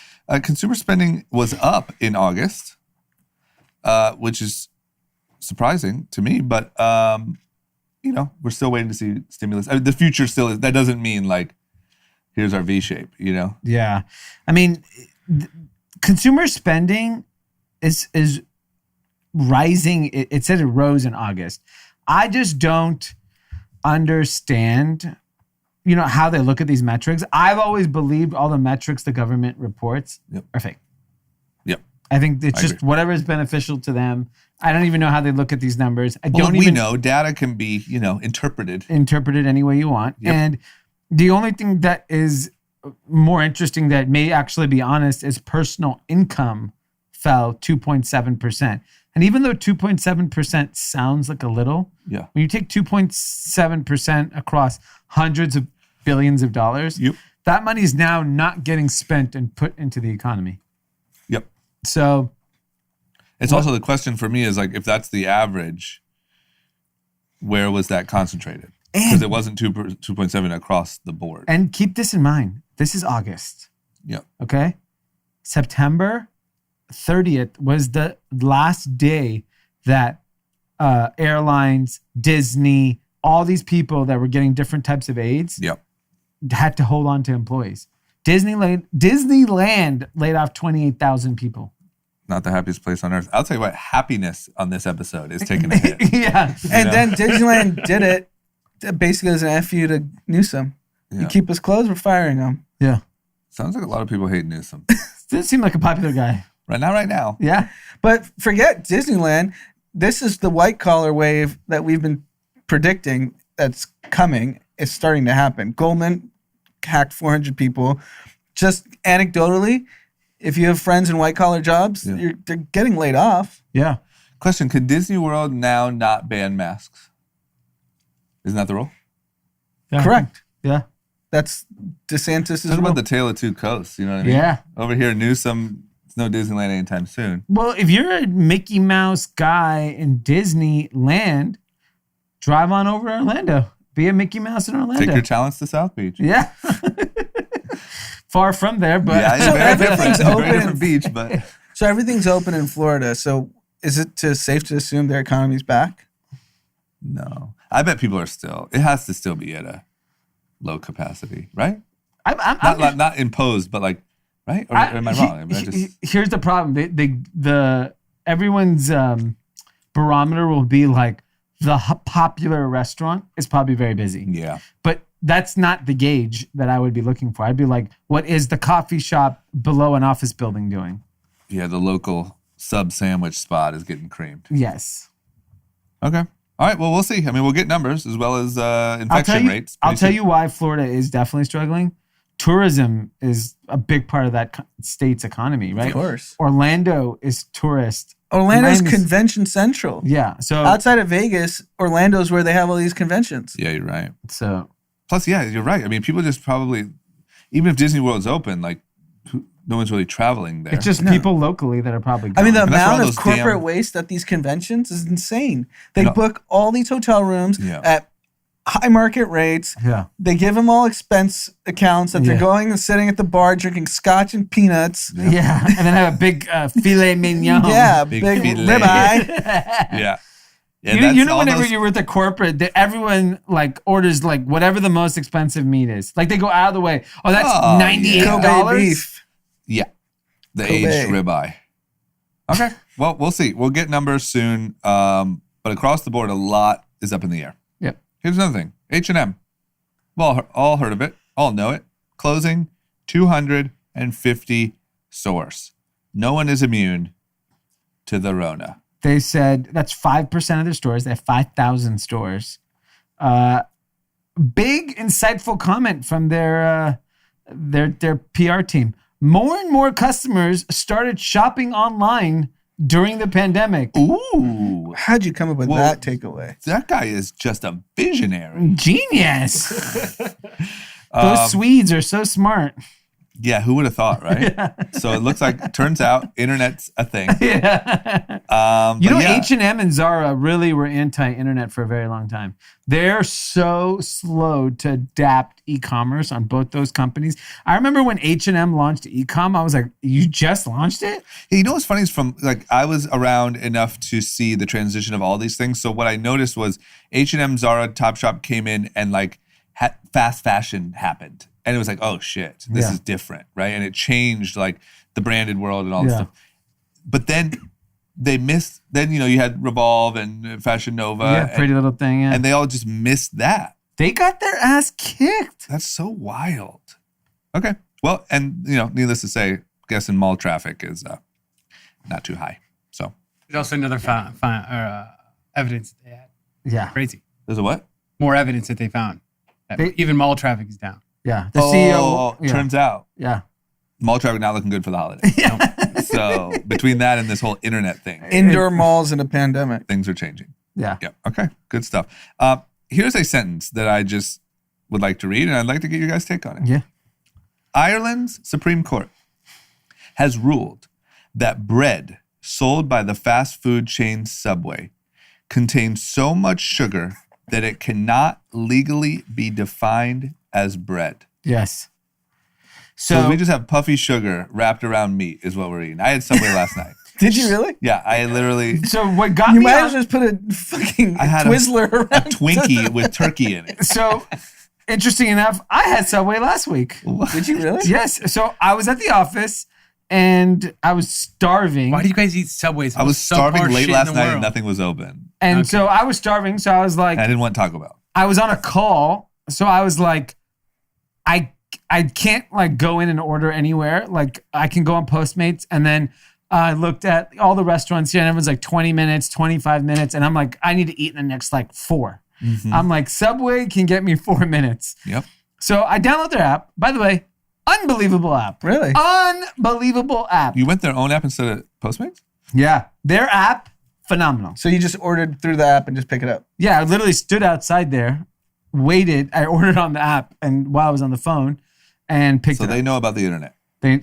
Consumer spending was up in August, which is surprising to me, but we're still waiting to see stimulus. I mean, the future still is. That doesn't mean like, here's our V shape, Yeah. I mean, consumer spending is rising. It said it rose in August. I just don't understand, how they look at these metrics. I've always believed all the metrics the government reports are fake. Yep. I think it's I just agree. whatever is beneficial to them. I don't even know how they look at these numbers. I Well, don't we even know data can be, interpreted. interpret it any way you want. Yep. And the only thing that is more interesting that may actually be honest is personal income fell 2.7%. And even though 2.7% sounds like a little, Yeah. when you take 2.7% across hundreds of billions of dollars, Yep. that money is now not getting spent and put into the economy. Yep. So It's also the question for me is like, if that's the average, where was that concentrated? Because it wasn't 2.7 across the board. and keep this in mind. This is August. Yeah. Okay. September 30th was the last day that airlines, Disney, all these people that were getting different types of aids Yep. had to hold on to employees. Disneyland laid off 28,000 people. Not the happiest place on earth. I'll tell you what, happiness on this episode is taking a hit. Yeah. And then Disneyland did it basically as an FU to Newsom. Yeah. You keep us closed, we're firing them. Yeah. Sounds like a lot of people hate Newsom. Doesn't seem like a popular guy. Right now. Yeah. But forget Disneyland. This is the white collar wave that we've been predicting that's coming. It's starting to happen. Goldman hacked 400 people. Just anecdotally, if you have friends in white collar jobs, they're getting laid off. Yeah. Question, could Disney World now not ban masks? Isn't that the rule? Yeah. Correct. Yeah. That's DeSantis' Talk rule. about the tale of two coasts, you know what I mean? Yeah. Over here, Newsom, it's no Disneyland anytime soon. Well, if you're a Mickey Mouse guy in Disneyland, drive on over to Orlando. Be a Mickey Mouse in Orlando. Take your talents to South Beach. Yeah. Far from there, but Yeah, it's So very different. everything's Very open. different beach, but So everything's open in Florida. So is it safe to assume their economy's back? no. I bet people are still, it has to still be at a low capacity, right? I'm Not imposed, but like, right? Or am I wrong? I mean, I just, here's the problem. The everyone's barometer will be like the popular restaurant is probably very busy. yeah. But that's not the gauge that I would be looking for. I'd be like, what is the coffee shop below an office building doing? Yeah, the local sub sandwich spot is getting creamed. Yes. Okay. All right. Well, we'll see. I mean, we'll get numbers as well as infection rates. I'll tell you why Florida is definitely struggling. Tourism is a big part of that state's economy, right? Of course. Orlando is tourist. Orlando's Miami's- convention central. Yeah. So Outside of Vegas, Orlando's where they have all these conventions. Yeah, you're right. so Plus, yeah, you're right. I mean, people just probably, even if Disney World's open, like, no one's really traveling there. it's just people locally that are probably going. I mean, the And that's where all amount of those corporate damn- waste at these conventions is insane. They No. book all these hotel rooms Yeah. at high market rates. Yeah. They give them all expense accounts that they're Yeah. going and sitting at the bar drinking scotch and peanuts. Yeah. And then have a big filet mignon. Yeah, Big big filet. ribeye. yeah. Yeah, You that's know, all whenever those- you're with a corporate, everyone like orders like whatever the most expensive meat is. Like they go out of the way. Oh, that's Oh, $98. Kobe beef. Yeah. The Kobe. aged ribeye. Okay. Well, we'll see. We'll get numbers soon. But across the board, a lot is up in the air. Yep. Here's another thing. H&M. Well, all heard of it. All know it. Closing 250 stores. No one is immune to the Rona. They said that's 5% of their stores. They have 5,000 stores. Big insightful comment from their PR team. More and more customers started shopping online during the pandemic. Ooh. How'd you come up with Well- that takeaway? That guy is just a visionary. Genius. Those Swedes are so smart. Yeah, who would have thought, right? So it looks like, turns out, internet's a thing. Yeah. But yeah. H&M and Zara really were anti-internet for a very long time. They're so slow to adapt e-commerce on both those companies. I remember when H&M launched e-com, I was like, you just launched it? You know what's funny is from, like, I was around enough to see the transition of all these things. So what I noticed was H&M, Zara, Topshop came in and, like, fast fashion happened. And it was like, oh shit, this is different, right? And it changed like the branded world and all this stuff. But then they missed, then, you know, you had Revolve and Fashion Nova. Pretty Little Thing. Yeah. And they all just missed that. They got their ass kicked. That's so wild. Okay. Well, and, you know, needless to say, guessing mall traffic is not too high. So There's also another evidence that they had. Yeah. Crazy. there's a what? More evidence that they found. That even mall traffic is down. Yeah. The CEO. Yeah. Turns out Yeah. mall traffic not looking good for the holidays. So between that and this whole internet thing, Indoor malls in a pandemic. things are changing. Yeah. Yeah. Okay. Good stuff. Here's a sentence that I just would like to read, and I'd like to get your guys' take on it. Yeah. Ireland's Supreme Court has ruled that bread sold by the fast food chain Subway contains so much sugar that it cannot legally be defined as bread. Yes. So we just have puffy sugar wrapped around meat is what we're eating. I had Subway last night. Did you really? Yeah, I literally So what got You me might on, as well just put a fucking I had Twizzler a around. Twinkie with turkey in it. so interesting enough, I had Subway last week. Did you really? Yes. So I was at the office and I was starving. Why do you guys eat Subways? I was starving Subpar late shit in last the night world. and nothing was open. And so I was starving. So I was like, And I didn't want Taco Bell. I was on a call. So I was like, I can't like go in and order anywhere. Like I can go on Postmates, and then I looked at all the restaurants here, and everyone's like 20 minutes, 25 minutes, and I'm like, I need to eat in the next like 4. I'm like, Subway can get me 4 minutes. Yep. So I download their app. By the way, unbelievable app. Really? Unbelievable app. You went their own app instead of Postmates? Yeah, their app, phenomenal. So you just ordered through the app and just pick it up? Yeah, I literally stood outside there, waited. I ordered on the app, and while I was on the phone, and picked it up. So they know about the internet.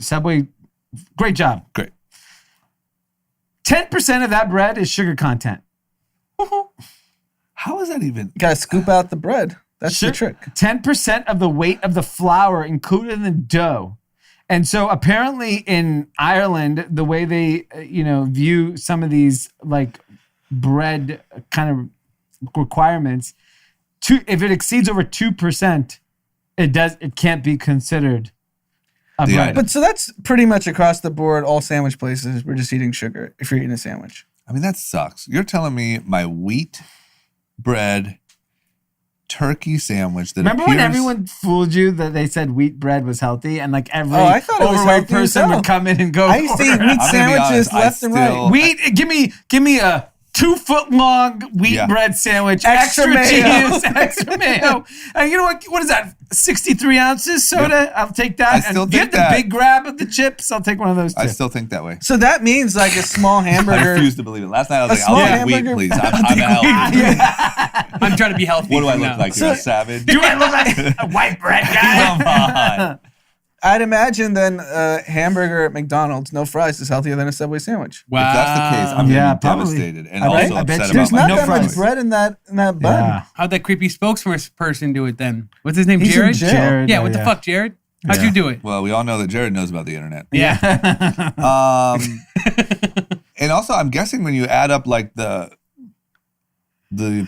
Subway, great job. Great. 10% of that bread is sugar content. How is that even? You gotta scoop out the bread. That's the trick. 10% of the weight of the flour included in the dough. And so apparently in Ireland, the way they, view some of these like bread kind of requirements, if it exceeds over 2%, it can't be considered a The bread. item. But so that's pretty much across the board. All sandwich places, we're just eating sugar if you're eating a sandwich. I mean, that sucks. You're telling me my wheat bread turkey sandwich that Remember appears... when everyone fooled you that they said wheat bread was healthy, and like every I thought it was overweight healthy as person hell. would come in and go, I used to eat for it. wheat I'm gonna be sandwiches honest, I left and right. still- Wheat, give me a 2-foot long wheat Yeah. bread sandwich, Extra mayo. cheese, extra mayo. And you know what? What is that? 63 ounces soda? I'll take that. I still and give think the that. big grab of the chips. I'll take one of those too. I still think that way. So that means like a small I hamburger. refuse to believe it. Last night I was A like, I'll small take wheat, hamburger- please. I'm healthy. I'm trying to be healthy. What do I from look now. like? You're a savage? Do I look like a white bread guy? Come on. I'd imagine then a hamburger at McDonald's, no fries, is healthier than a Subway sandwich. Wow. If that's the case, I'm Yeah, gonna be probably. devastated and Right? also I bet upset you. There's about my not no that much fries. bread in that bun. Yeah. How'd that creepy spokesperson do it then? What's his name? He's in Jared? jail. Jared, Yeah, what the fuck, Jared? How'd you do it? Well, we all know that Jared knows about the internet. Yeah. And also, I'm guessing when you add up like the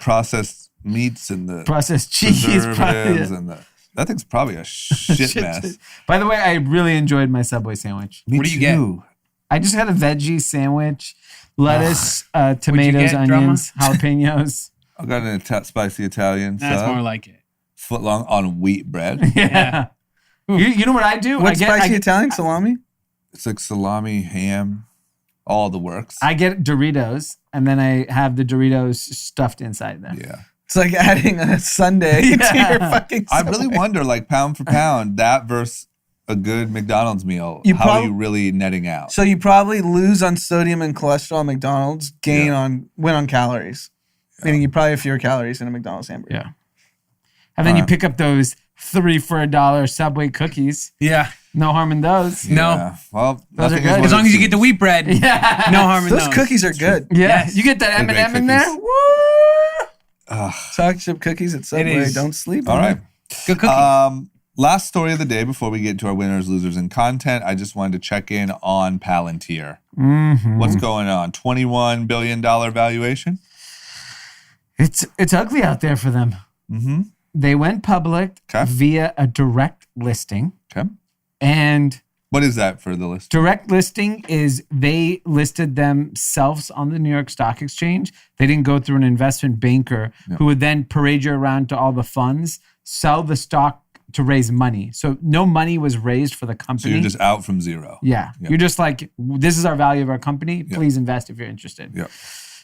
processed meats and the Processed cheese. preservatives and that thing's probably a shit mess. By the way, I really enjoyed my Subway sandwich. Me What do you get? too. I just had a veggie sandwich, lettuce, tomatoes, get, onions, jalapenos. I got an spicy Italian That's sub, more like it. foot long on wheat bread. Yeah. You know what I do? What's I spicy get Italian salami? It's like salami, ham, all the works. I get Doritos, and then I have the Doritos stuffed inside there. Yeah. It's like adding a sundae to Yeah. your fucking I Subway. really wonder, like pound for pound, that versus a good McDonald's meal, how are you really netting out? So you probably lose on sodium and cholesterol at McDonald's, win on calories. Meaning you probably have fewer calories in a McDonald's hamburger. Yeah. And then you pick up those 3 for $1 Subway cookies. Yeah. No harm in those. No. Yeah. Well, Those are nothing is good. what As long it as you get the seems. wheat bread, Yeah. no harm in Those those. cookies are good. Yeah. Yes. You get that They're M&M great in there. cookies. Woo! Chocolate chip cookies at Subway. is. Don't sleep All on right. it. Good cookies. Last story of the day before we get to our winners, losers, and content. I just wanted to check in on Palantir. Mm-hmm. What's going on? $21 billion valuation? It's ugly out there for them. Mm-hmm. They went public Okay. via a direct listing. Okay. And What is that for the list? direct listing is they listed themselves on the New York Stock Exchange. They didn't go through an investment banker who would then parade you around to all the funds, sell the stock to raise money. So no money was raised for the So company. you're just out from zero. Yeah. Yeah. You're just like, this is our value of our company. Please invest if you're interested. Yeah.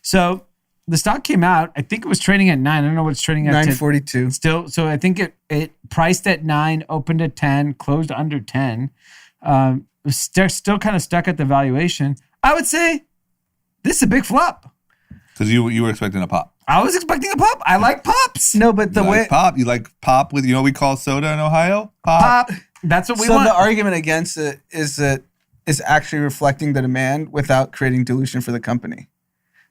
So the stock came out. I think it was trading at 9. I don't know what it's trading at. 942. Still, so I think it priced at 9, opened at 10, closed under 10. Still kind of stuck at the valuation. I would say this is a big flop. Because you were expecting a pop. I was expecting a pop. I like pops. No, but the You way like pop? You like pop with, what we call soda in Ohio? Pop. Pop. That's what we so want. the argument against it is that it's actually reflecting the demand without creating dilution for the company.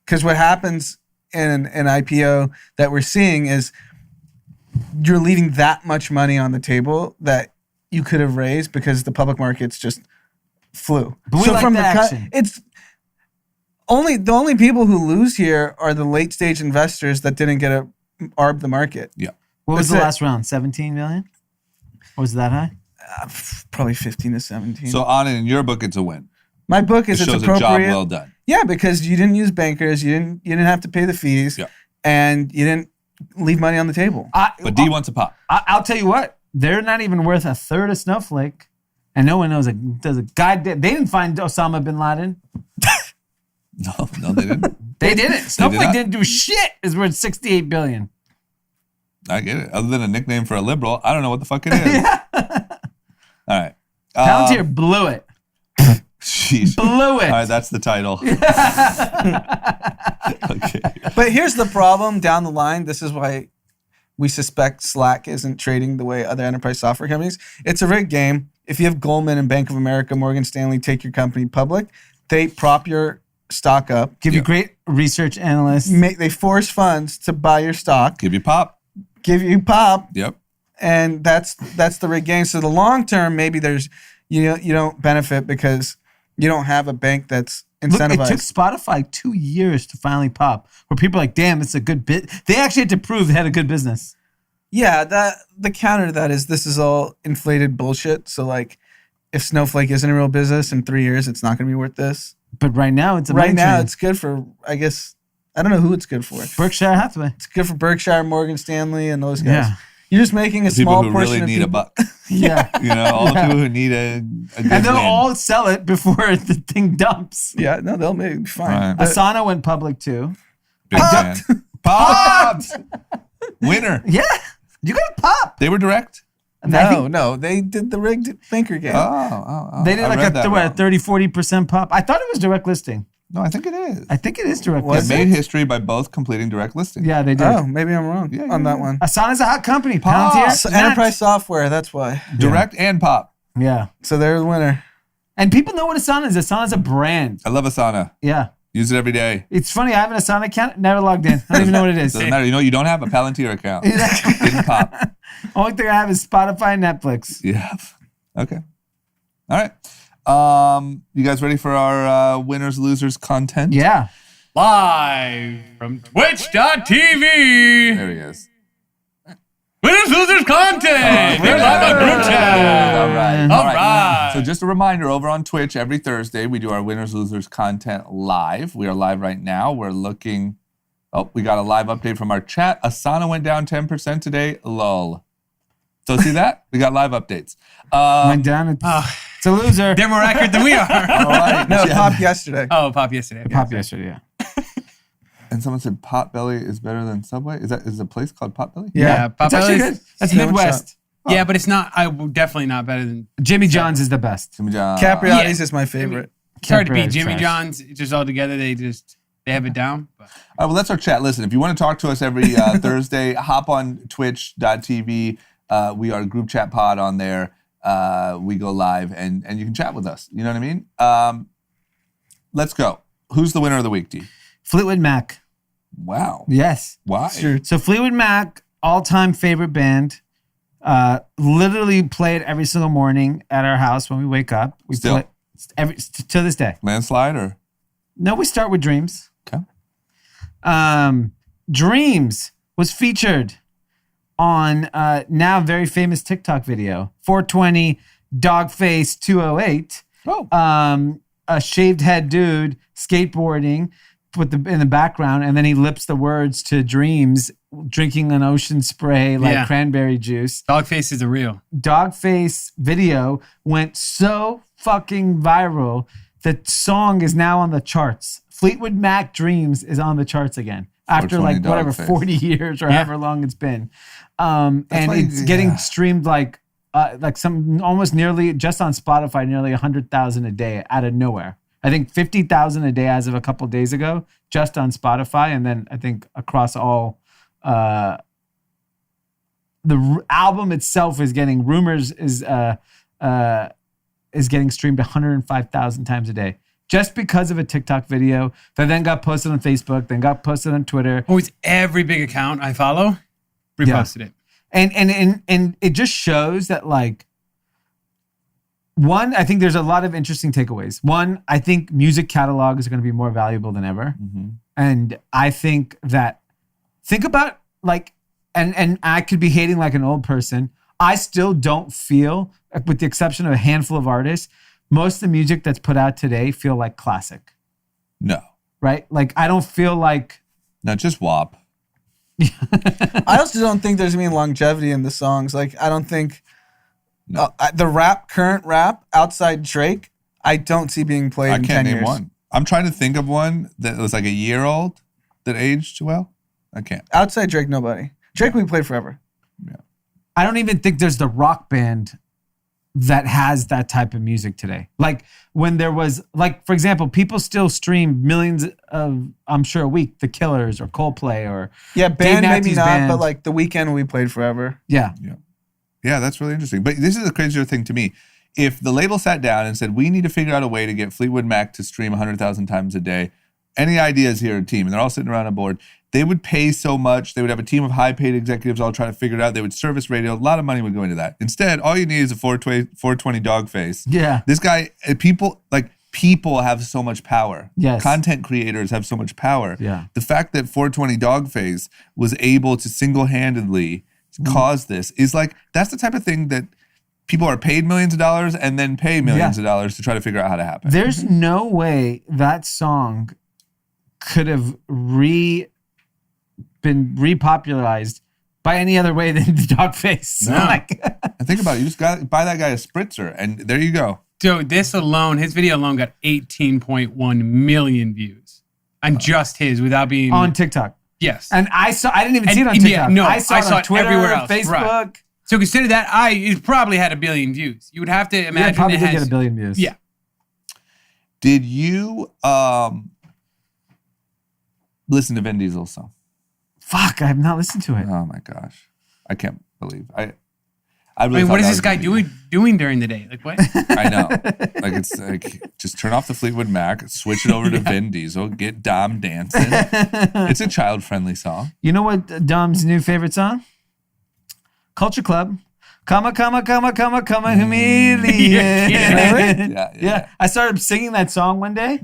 Because what happens in an IPO that we're seeing is you're leaving that much money on the table that you could have raised because the public markets just flew. But we like the cut, action. it's the only people who lose here are the late stage investors that didn't get a arb the market. Yeah. What was That's the it. last round? 17 million? Was it that high? Probably 15 to 17. So Anand, in your book, it's a win. My book It is it's shows a appropriate. job well done. Yeah, because you didn't use bankers, you didn't have to pay the fees, Yeah. and you didn't leave money on the table. But D wants a pop. I'll tell you what. they're not even worth a third of Snowflake. And no one knows does a goddamn. They didn't find Osama bin Laden. No, they didn't. They didn't. Snowflake not. didn't do shit. It's worth $68 billion. I get it. Other than a nickname for a liberal, I don't know what the fuck it is. All right. Palantir blew it. Sheesh. Blew it. All right, that's the title. Okay. But here's the problem down the line. This is why we suspect Slack isn't trading the way other enterprise software companies. It's a rigged game. If you have Goldman and Bank of America, Morgan Stanley take your company public, they prop your stock up. Give you great research analysts. They force funds to buy your stock. Give you pop. Give you pop. Yep. And that's the rigged game. So the long term, maybe there's you don't benefit because you don't have a bank that's incentivized. Look, it took Spotify 2 years to finally pop, where people are like, damn, it's a good bit. They actually had to prove they had a good business. Yeah, the counter to that is this is all inflated bullshit. So like, if Snowflake isn't a real business in 3 years, it's not going to be worth this. But right now, it's a right money now train. it's good for. I guess I don't know who it's good for. Berkshire Hathaway. It's good for Berkshire, Morgan Stanley, and those guys. Yeah. You're just making a People small who portion really of need people. a buck. Yeah. All the people who need a good And they'll win. all sell it before the thing dumps. Yeah, no, they'll be fine. Right. But- Asana went public too. Big fan. Popped! Winner. Yeah. You got to pop. They were direct? No, they did the rigged banker game. Oh. They did I like read that a wrong. 30-40% pop. I thought it was direct listing. No, I think it is. I think it is direct They listing. made history by both completing direct listing. Yeah, they did. Oh, maybe I'm wrong Yeah, on yeah, that one. Asana's a hot company. Pop. Palantir. So enterprise software, that's why. Direct and pop. Yeah. So they're the winner. And people know what Asana is. Asana's a brand. I love Asana. Yeah. Use it every day. It's funny. I have an Asana account. Never logged in. I don't even know what it is. Doesn't matter. You don't have a Palantir account. Didn't pop. Only thing I have is Spotify and Netflix. Yeah. Okay. All right. You guys ready for our winners losers content? Yeah. Live from Twitch.tv. There he is. Winners, losers content. We're live on group chat. All right. All right. So just a reminder, over on Twitch every Thursday we do our winners losers content live. We are live right now. We're looking. Oh, we got a live update from our chat. Asana went down 10% today. Lol. So see that? We got live updates. Went down. It's a loser. They're more accurate than we are. All right. No, it Yeah. popped yesterday. Oh, pop yesterday. Pop yesterday, yeah. And someone said Potbelly is better than Subway. Is a place called Potbelly? Yeah. Pop It's actually Belly's- good. That's Sandwich Midwest. Yeah, but it's not. Definitely not better than. Jimmy John's is the best. Jimmy John. Capriati's Yeah. is my favorite. It's hard to beat Capriati's Jimmy trash. John's. Just all together, they have it down. But. All right, well, that's our chat. Listen, if you want to talk to us every Thursday, hop on twitch.tv. We are group chat pod on there. We go live and you can chat with us. You know what I mean? Let's go. Who's the winner of the week, D? Fleetwood Mac. Wow. Yes. Why? So Fleetwood Mac, all-time favorite band. Literally play it every single morning at our house when we wake up. We Still? play to this day. Landslide or? No, we start with Dreams. Okay. Dreams was featured on now very famous TikTok video. 420 Dogface 208. Oh. A shaved head dude skateboarding in the background, and then he lips the words to Dreams, drinking an ocean spray like Yeah. cranberry juice. Dogface is the real. Dogface video went so fucking viral that song is now on the charts. Fleetwood Mac Dreams is on the charts again after 420 like whatever Dogface. 40 years or Yeah. however long it's been. And why it's you- getting yeah. streamed like some almost nearly just on Spotify, nearly 100,000 a day out of nowhere. I think 50,000 a day as of a couple of days ago, just on Spotify, and then I think across all. Album itself is getting rumors is getting streamed 105,000 times a day just because of a TikTok video that then got posted on Facebook, then got posted on Twitter, Always every big account I follow reposted it. and it just shows that like. One, I think there's a lot of interesting takeaways. One, I think music catalogs are going to be more valuable than ever. And I think about like, and I could be hating like an old person. I still don't feel, with the exception of a handful of artists, most of the music that's put out today feel like classic, No. right? Like I don't feel like, Not just WAP. I also don't think there's any longevity in the songs. Like, I don't think the current rap outside Drake, I don't see being played in 10 years. I can't name one. I'm trying to think of one that was like a year old that aged well. I can't. Outside Drake, nobody. Drake we played forever. Yeah. I don't even think there's the rock band that has that type of music today. Like when there was, like, for example, people still stream millions of, I'm sure, a week, The Killers or Coldplay or band Dave maybe Matthews not, Band. but like The Weeknd we played forever. Yeah. Yeah, that's really interesting. But this is the crazier thing to me. If the label sat down and said, we need to figure out a way to get Fleetwood Mac to stream 100,000 times a day, any ideas here, team? And they're all sitting around a board. They would pay so much. They would have a team of high-paid executives all trying to figure it out. They would service radio. A lot of money would go into that. Instead, all you need is a 420 dog face. Yeah. This guy, people have so much power. Yes. Content creators have so much power. Yeah. The fact that 420 Dogface was able to single-handedly cause this is like, that's the type of thing that people are paid millions of dollars and then pay millions of dollars to try to figure out how to happen. There's no way that song could have been repopularized by any other way than the dog face. No. Like, And think about it. You just got to buy that guy a spritzer, and there you go. Dude, this alone, his video alone got 18.1 million views on just his without being on TikTok. Yes. And I didn't even see it on And, TikTok. no, I saw it on Twitter, everywhere else. Facebook. Right. So consider that it probably had 1 billion views. You would have to imagine Yeah, it probably it did has, get 1 billion views. Yeah. Did you listen to Vin Diesel's song? Fuck, I have not listened to it. Oh my gosh, I can't believe I I really mean, thought what is that this was guy gonna be- doing during the day? Like what? I know, like it's like just turn off the Fleetwood Mac, switch it over to Vin Diesel, get Dom dancing. It's a child-friendly song. You know what Dom's new favorite song? Culture Club. Comma, chameleon. Yeah. I started singing that song one day,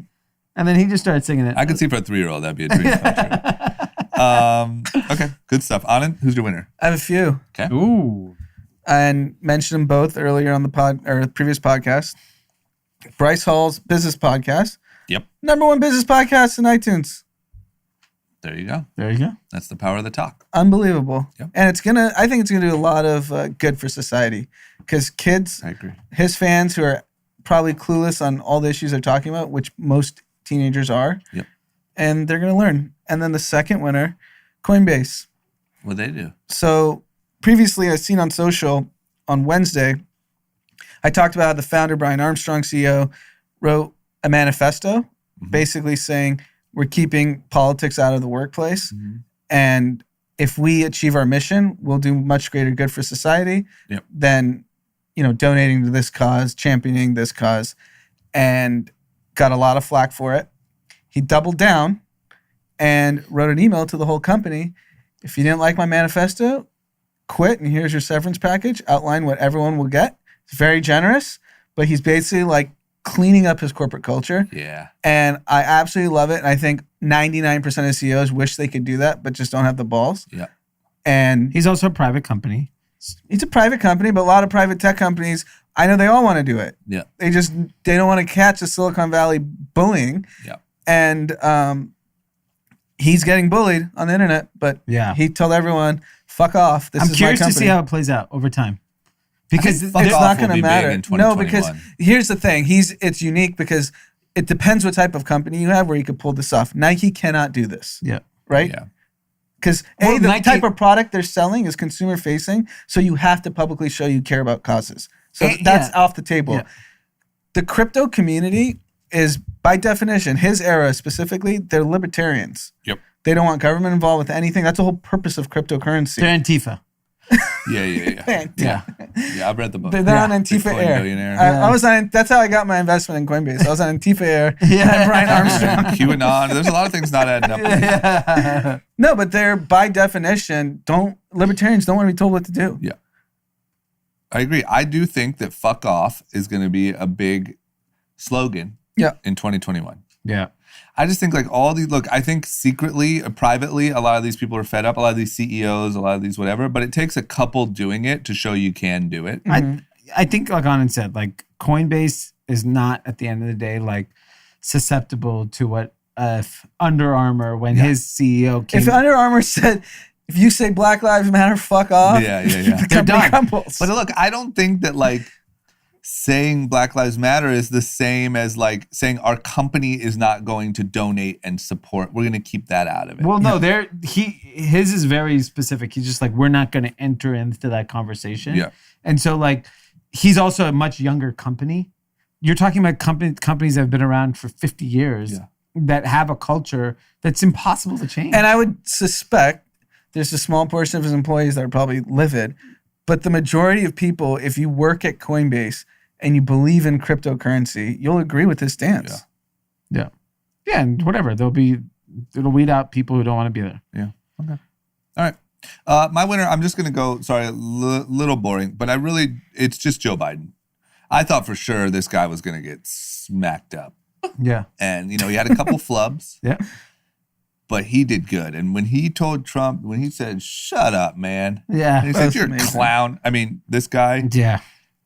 and then he just started singing it. I could see for a 3-year-old that'd be a dream come true. Okay, good stuff. Anand, who's your winner? I have a few. Okay. Ooh. And mentioned them both earlier on the previous podcast. Bryce Hall's business podcast. Yep. #1 business podcast in iTunes. There you go. There you go. That's the power of the talk. Unbelievable. Yep. And I think it's gonna do a lot of good for society, because kids, I agree. his fans who are probably clueless on all the issues they're talking about, which most teenagers are. Yep. And they're gonna learn. And then the second winner, Coinbase. What they do? So previously, I've seen on social on Wednesday, I talked about how the founder, Brian Armstrong, CEO, wrote a manifesto basically saying we're keeping politics out of the workplace. And if we achieve our mission, we'll do much greater good for society than, donating to this cause, championing this cause, and got a lot of flack for it. He doubled down and wrote an email to the whole company. If you didn't like my manifesto, quit, and here's your severance package. Outline what everyone will get. It's very generous, but he's basically like cleaning up his corporate culture. Yeah. And I absolutely love it. And I think 99% of CEOs wish they could do that, but just don't have the balls. Yeah. And He's also a private company. it's a private company, but a lot of private tech companies, I know they all want to do it. Yeah. They don't want to catch the Silicon Valley bullying. Yeah. And he's getting bullied on the internet, but Yeah. he told everyone, fuck off. This I'm is my curious to company. see how it plays out over time. Because It's Fuck not off will going to be big matter. in No, because 2021. here's the thing. It's unique because it depends what type of company you have where you could pull this off. Nike cannot do this, yeah. right? Yeah. Because Well, the Nike- type of product they're selling is consumer facing, so you have to publicly show you care about causes. So that's off the table. Yeah. The crypto community is, by definition, his era specifically, they're libertarians. Yep. They don't want government involved with anything. That's the whole purpose of cryptocurrency. They're Antifa. Yeah. Yeah. Yeah, I've read the book. They're on Antifa Bitcoin Air. billionaire. I was on. That's how I got my investment in Coinbase. I was on Antifa Air. Yeah. Brian Armstrong. QAnon. There's a lot of things not adding up. Yeah. No, but they're by definition libertarians don't want to be told what to do. Yeah. I agree. I do think that fuck off is going to be a big slogan in 2021. Yeah. I just think I think secretly, privately, a lot of these people are fed up. A lot of these CEOs, a lot of these whatever, but it takes a couple doing it to show you can do it. I think, like Anand said, like Coinbase is not at the end of the day like susceptible to what if Under Armour when his CEO came. If Under Armour said If you say Black Lives Matter, fuck off. Yeah. The They're company done. crumbles. But look, I don't think that like saying Black Lives Matter is the same as like saying our company is not going to donate and support. We're going to keep that out of it. Well, no, his is very specific. He's just like, we're not going to enter into that conversation. Yeah. And so like, he's also a much younger company. You're talking about companies that have been around for 50 years that have a culture that's impossible to change. And I would suspect there's a small portion of his employees that are probably livid, but the majority of people, if you work at Coinbase and you believe in cryptocurrency, you'll agree with his stance. Yeah, and whatever. It'll weed out people who don't want to be there. Yeah. Okay. All right. My winner, I'm just going to go, sorry, a little boring, but it's just Joe Biden. I thought for sure this guy was going to get smacked up. Yeah. And, he had a couple flubs. Yeah. But he did good. And when he told Trump, when he said, shut up, man. Yeah. And he said, That's you're amazing. a clown. I mean, this guy. Yeah.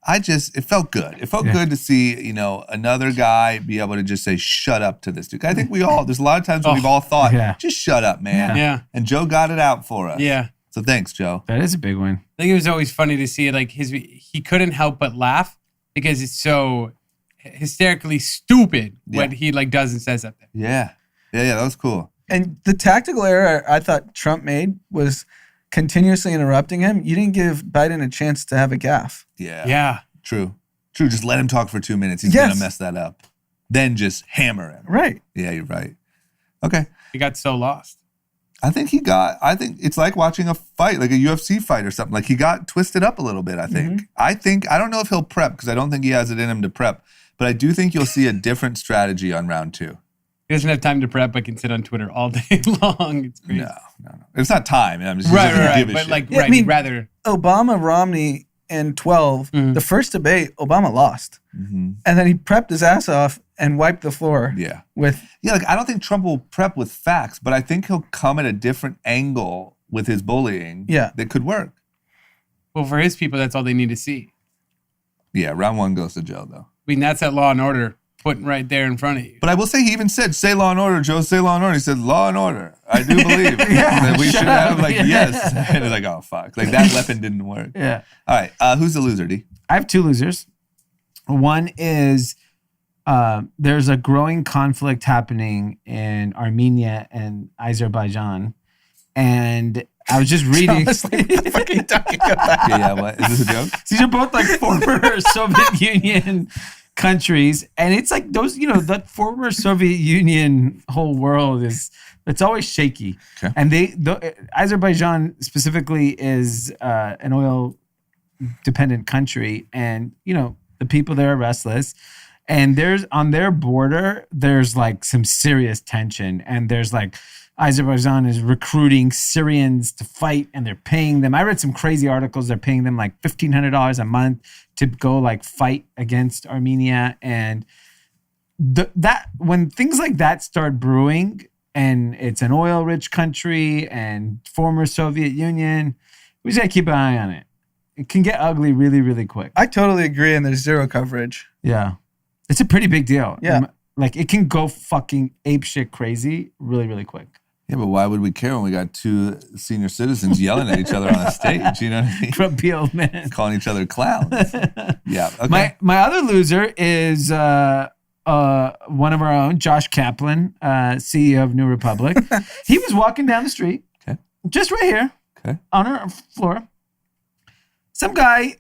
It felt good. It felt good to see, another guy be able to just say, shut up to this dude. I think there's a lot of times when we've all thought, just shut up, man. Yeah. And Joe got it out for us. Yeah. So thanks, Joe. That is a big win. I think it was always funny to see like he couldn't help but laugh because it's so hysterically stupid what he like does and says up there. Yeah. Yeah, that was cool. And the tactical error I thought Trump made was continuously interrupting him. You didn't give Biden a chance to have a gaffe. Yeah. Yeah. True. Just let him talk for 2 minutes. He's going to mess that up. Then just hammer him. Right. Yeah, you're right. Okay. He got so lost. I think it's like watching a fight, like a UFC fight or something. Like he got twisted up a little bit, I think. I don't know if he'll prep because I don't think he has it in him to prep, but I do think you'll see a different strategy on round 2. He doesn't have time to prep, but can sit on Twitter all day long. It's crazy. No. It's not time. I'm just Right. Give a But shit. like, Yeah, I mean- rather. Obama, Romney in 12, the first debate, Obama lost. Mm-hmm. And then he prepped his ass off and wiped the floor Yeah. with Like I don't think Trump will prep with facts, but I think he'll come at a different angle with his bullying that could work. Well, for his people, that's all they need to see. Yeah, round 1 goes to Joe, though. I mean, that's that Law and Order put right there in front of you. But I will say he even said, say law and order, Joe, say law and order. He said, law and order. I do believe that we should have, yes. And it's like, oh, fuck. Like that weapon didn't work. Yeah. All right. Who's the loser, D? I have 2 losers. One is there's a growing conflict happening in Armenia and Azerbaijan. And I was just reading. what the fuck are you talking about? Yeah, what? Is this a joke? These are both like former Soviet Union countries. And it's like those, that former Soviet Union whole world it's always shaky. Okay. And Azerbaijan specifically is an oil dependent country. And, the people there are restless. And there's on their border, there's like some serious tension. And there's like Azerbaijan is recruiting Syrians to fight and they're paying them. I read some crazy articles. They're paying them like $1,500 a month to go like fight against Armenia. And that when things like that start brewing and it's an oil rich country and former Soviet Union, we just gotta keep an eye on it. It can get ugly really, really quick. I totally agree, and there's zero coverage. Yeah. It's a pretty big deal. Yeah. Like it can go fucking apeshit crazy really, really quick. Yeah, but why would we care when we got 2 senior citizens yelling at each other on a stage? You know what I mean? Grumpy old man. Calling each other clowns. Yeah. Okay. My other loser is one of our own, Josh Kaplan, CEO of New Republic. He was walking down the street, just right here, on our floor. Some guy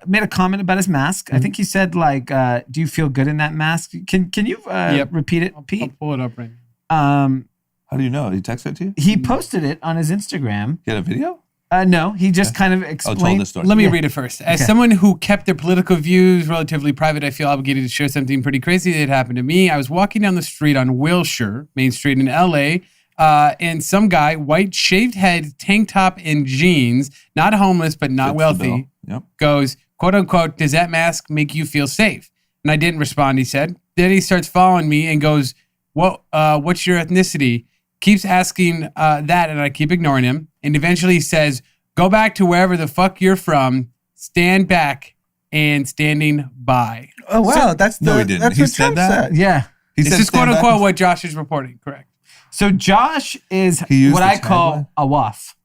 made a comment about his mask. I think he said like, "Do you feel good in that mask?" Can you repeat it, Pete? I'll pull it up right now. How do you know? He texted it to you? He posted it on his Instagram. You had a video? No, he just kind of explained. told the story. Let me read it first. As someone who kept their political views relatively private, I feel obligated to share something pretty crazy that happened to me. I was walking down the street on Wilshire, Main Street in LA, and some guy, white shaved head, tank top, and jeans, not homeless, but not Fits the wealthy, bill. Yep. goes, quote unquote, does that mask make you feel safe? And I didn't respond, he said. Then he starts following me and goes, what's your ethnicity? Keeps asking that, and I keep ignoring him. And eventually he says, go back to wherever the fuck you're from, stand back, and standing by. Oh, wow. No, he didn't. That's He what said Trump that? said. Yeah. He This said is quote stand back. unquote what Josh is reporting, correct? So Josh is He used what the I call tagline? a waff.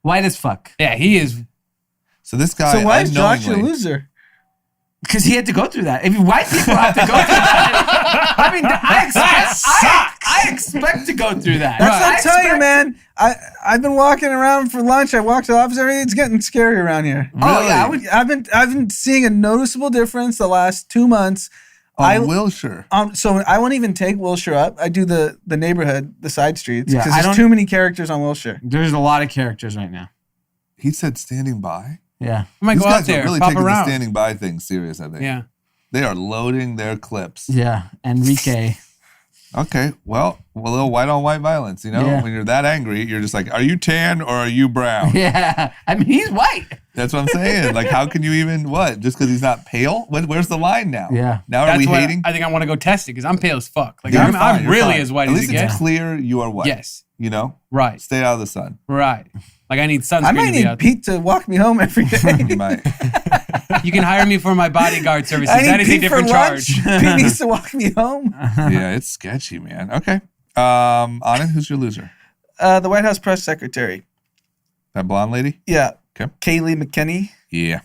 White as fuck. Yeah, he is. So this guy, So why is Josh a unknowingly- loser? Because he had to go through that. If white people have to go through that, I mean, I expect to go through that. That's I what I tell you, expect- man. I've been walking around for lunch. I walked to the office. It's getting scary around here. Oh yeah, I've been seeing a noticeable difference the last 2 months. On Wilshire. So I won't even take Wilshire up. I do the neighborhood, the side streets, Yeah, because I there's don't- too many characters on Wilshire. There's a lot of characters right now. He said standing by. Yeah. I might These go out guys are there, really pop taking around. the standing by thing serious, I think. Yeah. They are loading their clips. Yeah. Enrique. Okay, well, a little white on white violence, you know? Yeah. When you're that angry, you're just like, are you tan or are you brown? Yeah. I mean, he's white. That's what I'm saying. Like, how can you even, what? Just because he's not pale? Where's the line now? Yeah. Now are That's we what hating? I think I want to go test it because I'm pale as fuck. Like Yeah, you're fine, I'm you're really fine. as white At as least it it's gets. clear you are white. Yes. You know? Right. Stay out of the sun. Right. Like I need sunscreen I might to be need out there. Pete to walk me home every day. You might. You can hire me for my bodyguard services. I That need is a Pete for different lunch. charge. Pete needs to walk me home. Yeah, it's sketchy, man. Okay. Anand, who's your loser? The White House press secretary. That blonde lady? Yeah. Okay. Kayleigh McKinney. Yeah.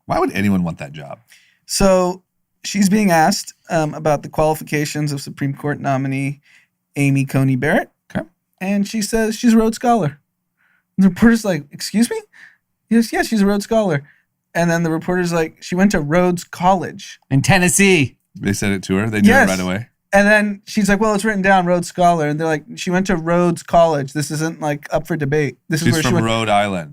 Why would anyone want that job? So she's being asked about the qualifications of Supreme Court nominee Amy Coney Barrett. Okay. And she says she's a Rhodes Scholar. And the reporter's like, excuse me? Yes, yeah, she's a Rhodes Scholar. And then the reporter's like, she went to Rhodes College. In Tennessee. They said it to her. They knew Yes. it right away. And then she's like, well, it's written down Rhodes Scholar. And they're like, she went to Rhodes College. This isn't like up for debate. This is She's where she from went. Rhode Island.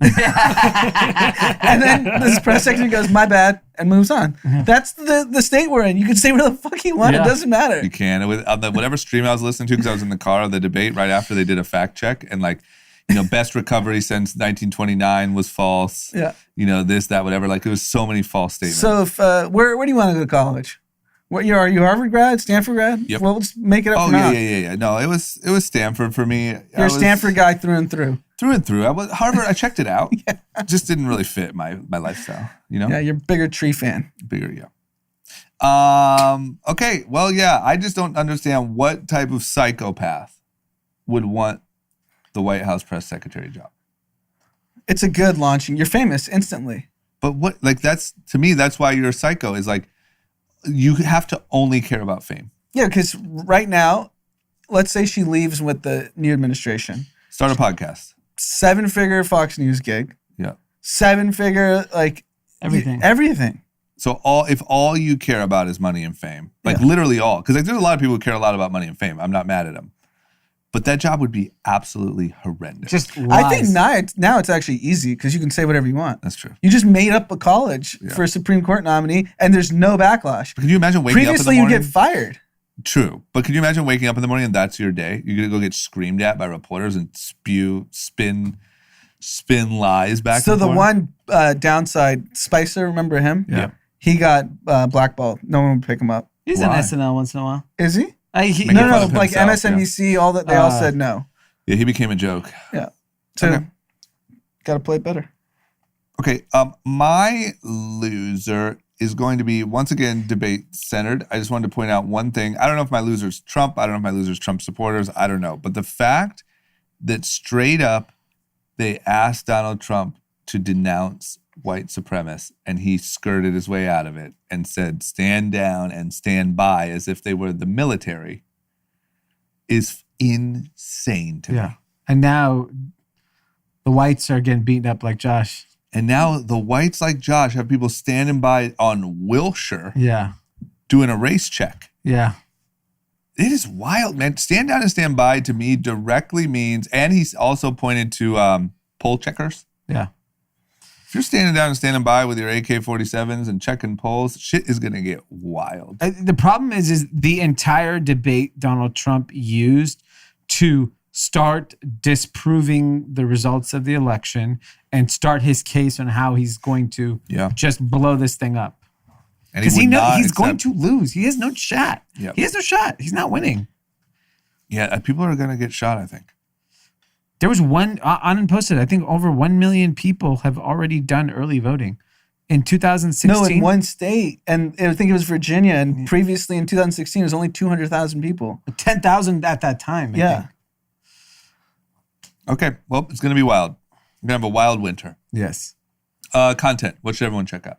And then this press secretary goes, my bad, and moves on. That's the state we're in. You can say whatever the fuck you want. Yeah. It doesn't matter. You can. It was, on the, whatever stream I was listening to, because I was in the car of the debate right after they did a fact check, and like, you know, best recovery since 1929 was false. Yeah. You know, this, that, whatever. Like, there was so many false statements. So if where do you want to go to college? What year are you? Harvard grad? Stanford grad? Yep. Well, let's make it up oh from now. yeah. No, it was Stanford for me. You're a Stanford guy through and through. Through and through. I was Harvard. I checked it out. Just didn't really fit my lifestyle. You know. Yeah, you're a bigger tree fan. Bigger, yeah. Okay. Well, yeah. I just don't understand what type of psychopath would want the White House press secretary job. It's a good launching. You're famous instantly. But what, like, that's, to me, that's why you're a psycho, is like, you have to only care about fame. Yeah, because right now, let's say she leaves with the new administration. Start a podcast. 7-figure Fox News gig. Yeah. 7-figure, like, Everything. Everything. So if all you care about is money and fame, like literally all, because like there's a lot of people who care a lot about money and fame. I'm not mad at them. But that job would be absolutely horrendous. Just lies. I think now it's actually easy because you can say whatever you want. That's true. You just made up a college for a Supreme Court nominee, and there's no backlash. But can you imagine waking Previously, up in you the morning? get fired. True. But can you imagine waking up in the morning and that's your day? You're going to go get screamed at by reporters and spin lies back So and the forth? one downside, Spicer, remember him? Yeah. He got blackballed. No one would pick him up. He's Why? on SNL once in a while. Is he? Making No, fun of like himself, MSNBC, all that they all said no. Yeah, he became a joke. Yeah. So, Okay. got to play it better. Okay, my loser is going to be, once again, debate-centered. I just wanted to point out one thing. I don't know if my loser's Trump. I don't know if my loser's Trump supporters. I don't know. But the fact that straight up they asked Donald Trump to denounce white supremacists, and he skirted his way out of it and said, stand down and stand by as if they were the military, is insane to me. And now the whites are getting beaten up like Josh. And now the whites like Josh have people standing by on Wilshire Yeah. doing a race check. Yeah. It is wild, man. Stand down and stand by to me directly means, and he's also pointed to poll checkers. Yeah. If you're standing down and standing by with your AK-47s and checking polls, shit is going to get wild. The problem is the entire debate Donald Trump used to start disproving the results of the election and start his case on how he's going to just blow this thing up. Because he knows he's going to lose. He has no shot. Yep. He has no shot. He's not winning. Yeah, people are going to get shot, I think. There was one, Anand posted, I think over 1 million people have already done early voting. In 2016? No, in one state. And I think it was Virginia. And previously in 2016, it was only 200,000 people. 10,000 at that time. I think. Okay, well, it's going to be wild. We're going to have a wild winter. Yes. Content. What should everyone check out?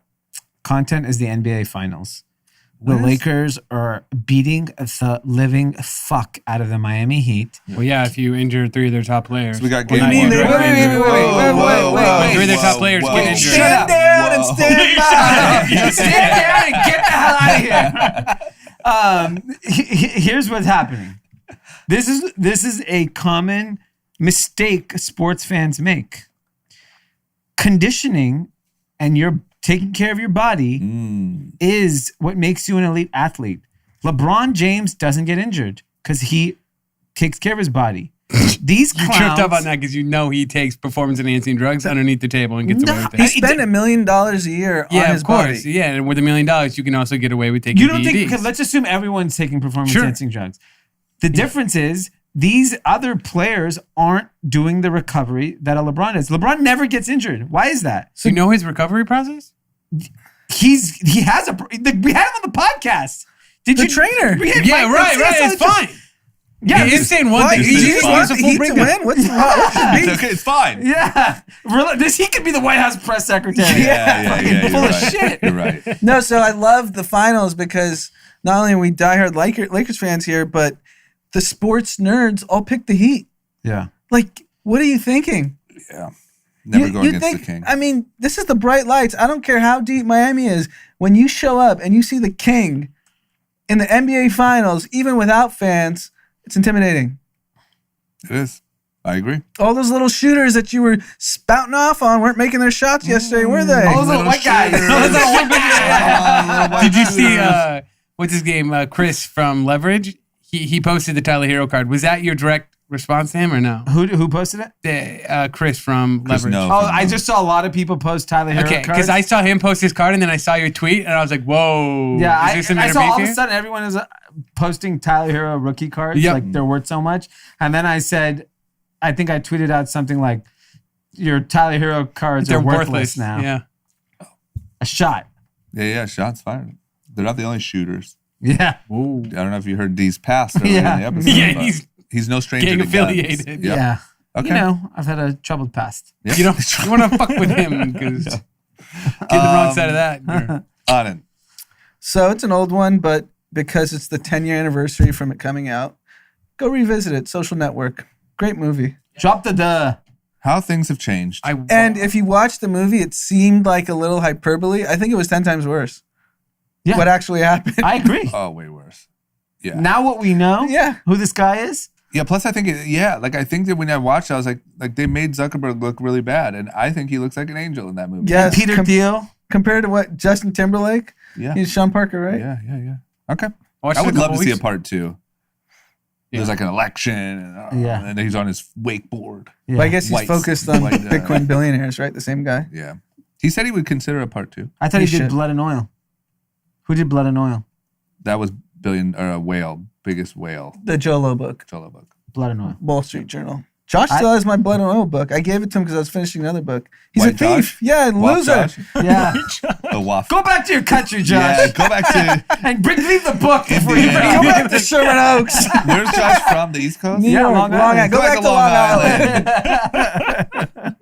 Content is the NBA Finals. The Lakers are beating the living fuck out of the Miami Heat. Well, yeah, if you injure 3 of their top players. So we got do you game mean one. they- wait. 3 of their top players get injured. Stand down and stand by. Stand down and get the hell out of here. Here's what's happening. This is a common mistake sports fans make. Conditioning and you're taking care of your body is what makes you an elite athlete. LeBron James doesn't get injured because he takes care of his body. These You clowns, tripped up on that because you know he takes performance-enhancing drugs underneath the table and gets away with He it. spent $1 million a year on Yeah, his of course. body. Yeah, and with $1 million, you can also get away with taking You don't think? PEDs. Because let's assume everyone's taking performance-enhancing drugs. The difference is these other players aren't doing the recovery that a LeBron is. LeBron never gets injured. Why is that? So you know his recovery process? We had him on the podcast. Did The you trainer. Yeah, right. It's fine. Yeah, He is saying one What? thing. You He just just want wants a the full Heat to breakdown. win? What's the It's beef? okay. It's fine. Yeah, he could be the White House press secretary. Yeah. You're full of right. shit. You're right. No, so I love the finals because not only are we diehard Lakers fans here, but the sports nerds all pick the Heat. Yeah. Like, what are you thinking? Never go You against think, the king. I mean, this is the bright lights. I don't care how deep Miami is. When you show up and you see the king in the NBA finals, even without fans, it's intimidating. It is. I agree. All those little shooters that you were spouting off on weren't making their shots yesterday, were they? All those little white guys. Did you see what's his game? Chris from Leverage. He posted the Tyler Hero card. Was that your direct response to him or no? Who posted it? Chris from Chris, Leverage. no. Oh, I just saw a lot of people post Tyler Hero Okay, cards. because I saw him post his card and then I saw your tweet and I was like, whoa. Yeah, is there some I saw all of a intervention? sudden everyone is posting Tyler Hero rookie cards, Yep. like they're worth so much. And then I said, I think I tweeted out something like, your Tyler Hero cards They're are worthless now. Yeah. A shot. Yeah. Shots fired. They're not the only shooters. Yeah. Ooh. I don't know if you heard Dee's past earlier in the episode. Yeah, but he's no stranger gang to guns. affiliated. Yep. Yeah. Okay. You know, I've had a troubled past. Yep. You want to fuck with him because get the wrong side of that. you're- Anand. So it's an old one, but because it's the 10-year anniversary from it coming out, go revisit it. Social Network. Great movie. Drop the How things have changed. And if you watch the movie, it seemed like a little hyperbole. I think it was 10 times worse. Yeah. What actually happened. I agree. Oh, way worse. Yeah. Now what we know, Yeah. who this guy is. Yeah. Plus, I think, I think that when I watched it, I was like they made Zuckerberg look really bad. And I think he looks like an angel in that movie. Yes, Peter Thiel. compared to what Justin Timberlake? Yeah. He's Sean Parker, right? Yeah. Okay. Watched I it would love to see a weeks- part 2. There's like an election, and he's on his wakeboard. Yeah. But I guess he's White- focused on white, Bitcoin billionaires, right? The same guy. Yeah. He said he would consider a part 2. I thought he He did should. Blood and Oil. Who did Blood and Oil? That was biggest whale, The Jolo book, Jolo book. Blood and Oil. Wall Street Journal. Josh still has my Blood and Oil book. I gave it to him because I was finishing another book. He's White a thief. Josh? Yeah, Wap loser. Josh? Yeah. The waffle. Go back to your country, Josh. Yeah, go back to And leave the book before you Indiana. Go back to Sherman Oaks. where's Josh from? The East Coast? New York, Long Long Island. Island. Go back to Long Island.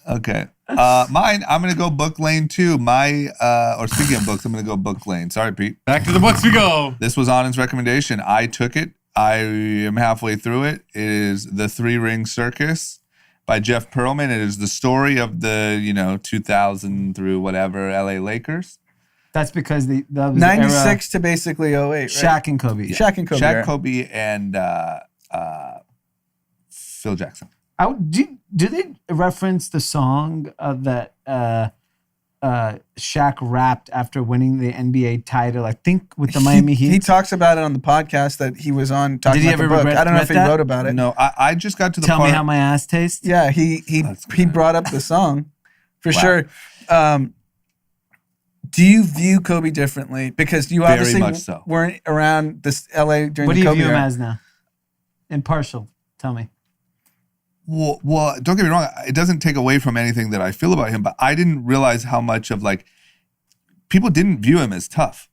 Okay. Mine, I'm gonna go book lane 2. Or speaking of books, I'm gonna go book lane. Sorry, Pete. Back to the books we go. This was Anand's recommendation. I took it. I am halfway through it. It is The 3-Ring Circus by Jeff Pearlman. It is the story of the 2000 through whatever LA Lakers. That's because that was 96 to basically 08, right? Shaq and Kobe. Shaq and Kobe. Shaq, era. Kobe, and Phil Jackson. Do they reference the song that Shaq rapped after winning the NBA title? I think with the Miami Heat. He talks about it on the podcast that he was on talking Did he about the ever book. regret- I don't know if he regret that? wrote about it. No, I just got to the Tell part. me how my ass tastes. Yeah, he brought up the song for Wow. sure. Do you view Kobe differently? Because you Very obviously much so. weren't around this LA during What the do you Kobe view him era. as now? Impartial. Tell me. Well, don't get me wrong. It doesn't take away from anything that I feel about him, but I didn't realize how much of people didn't view him as tough.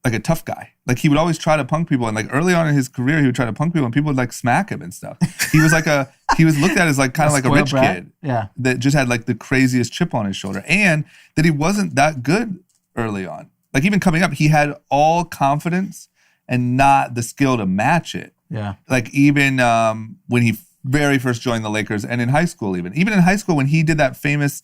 like a tough guy. Like he would always try to punk people, and like early on in his career, he would try to punk people, and people would like smack him and stuff. He was looked at as like kind of like a rich kid, that just had like the craziest chip on his shoulder, and that he wasn't that good early on. Like even coming up, he had all confidence and not the skill to match it. Yeah. Like even when he very first joined the Lakers, and in high school, even in high school when he did that famous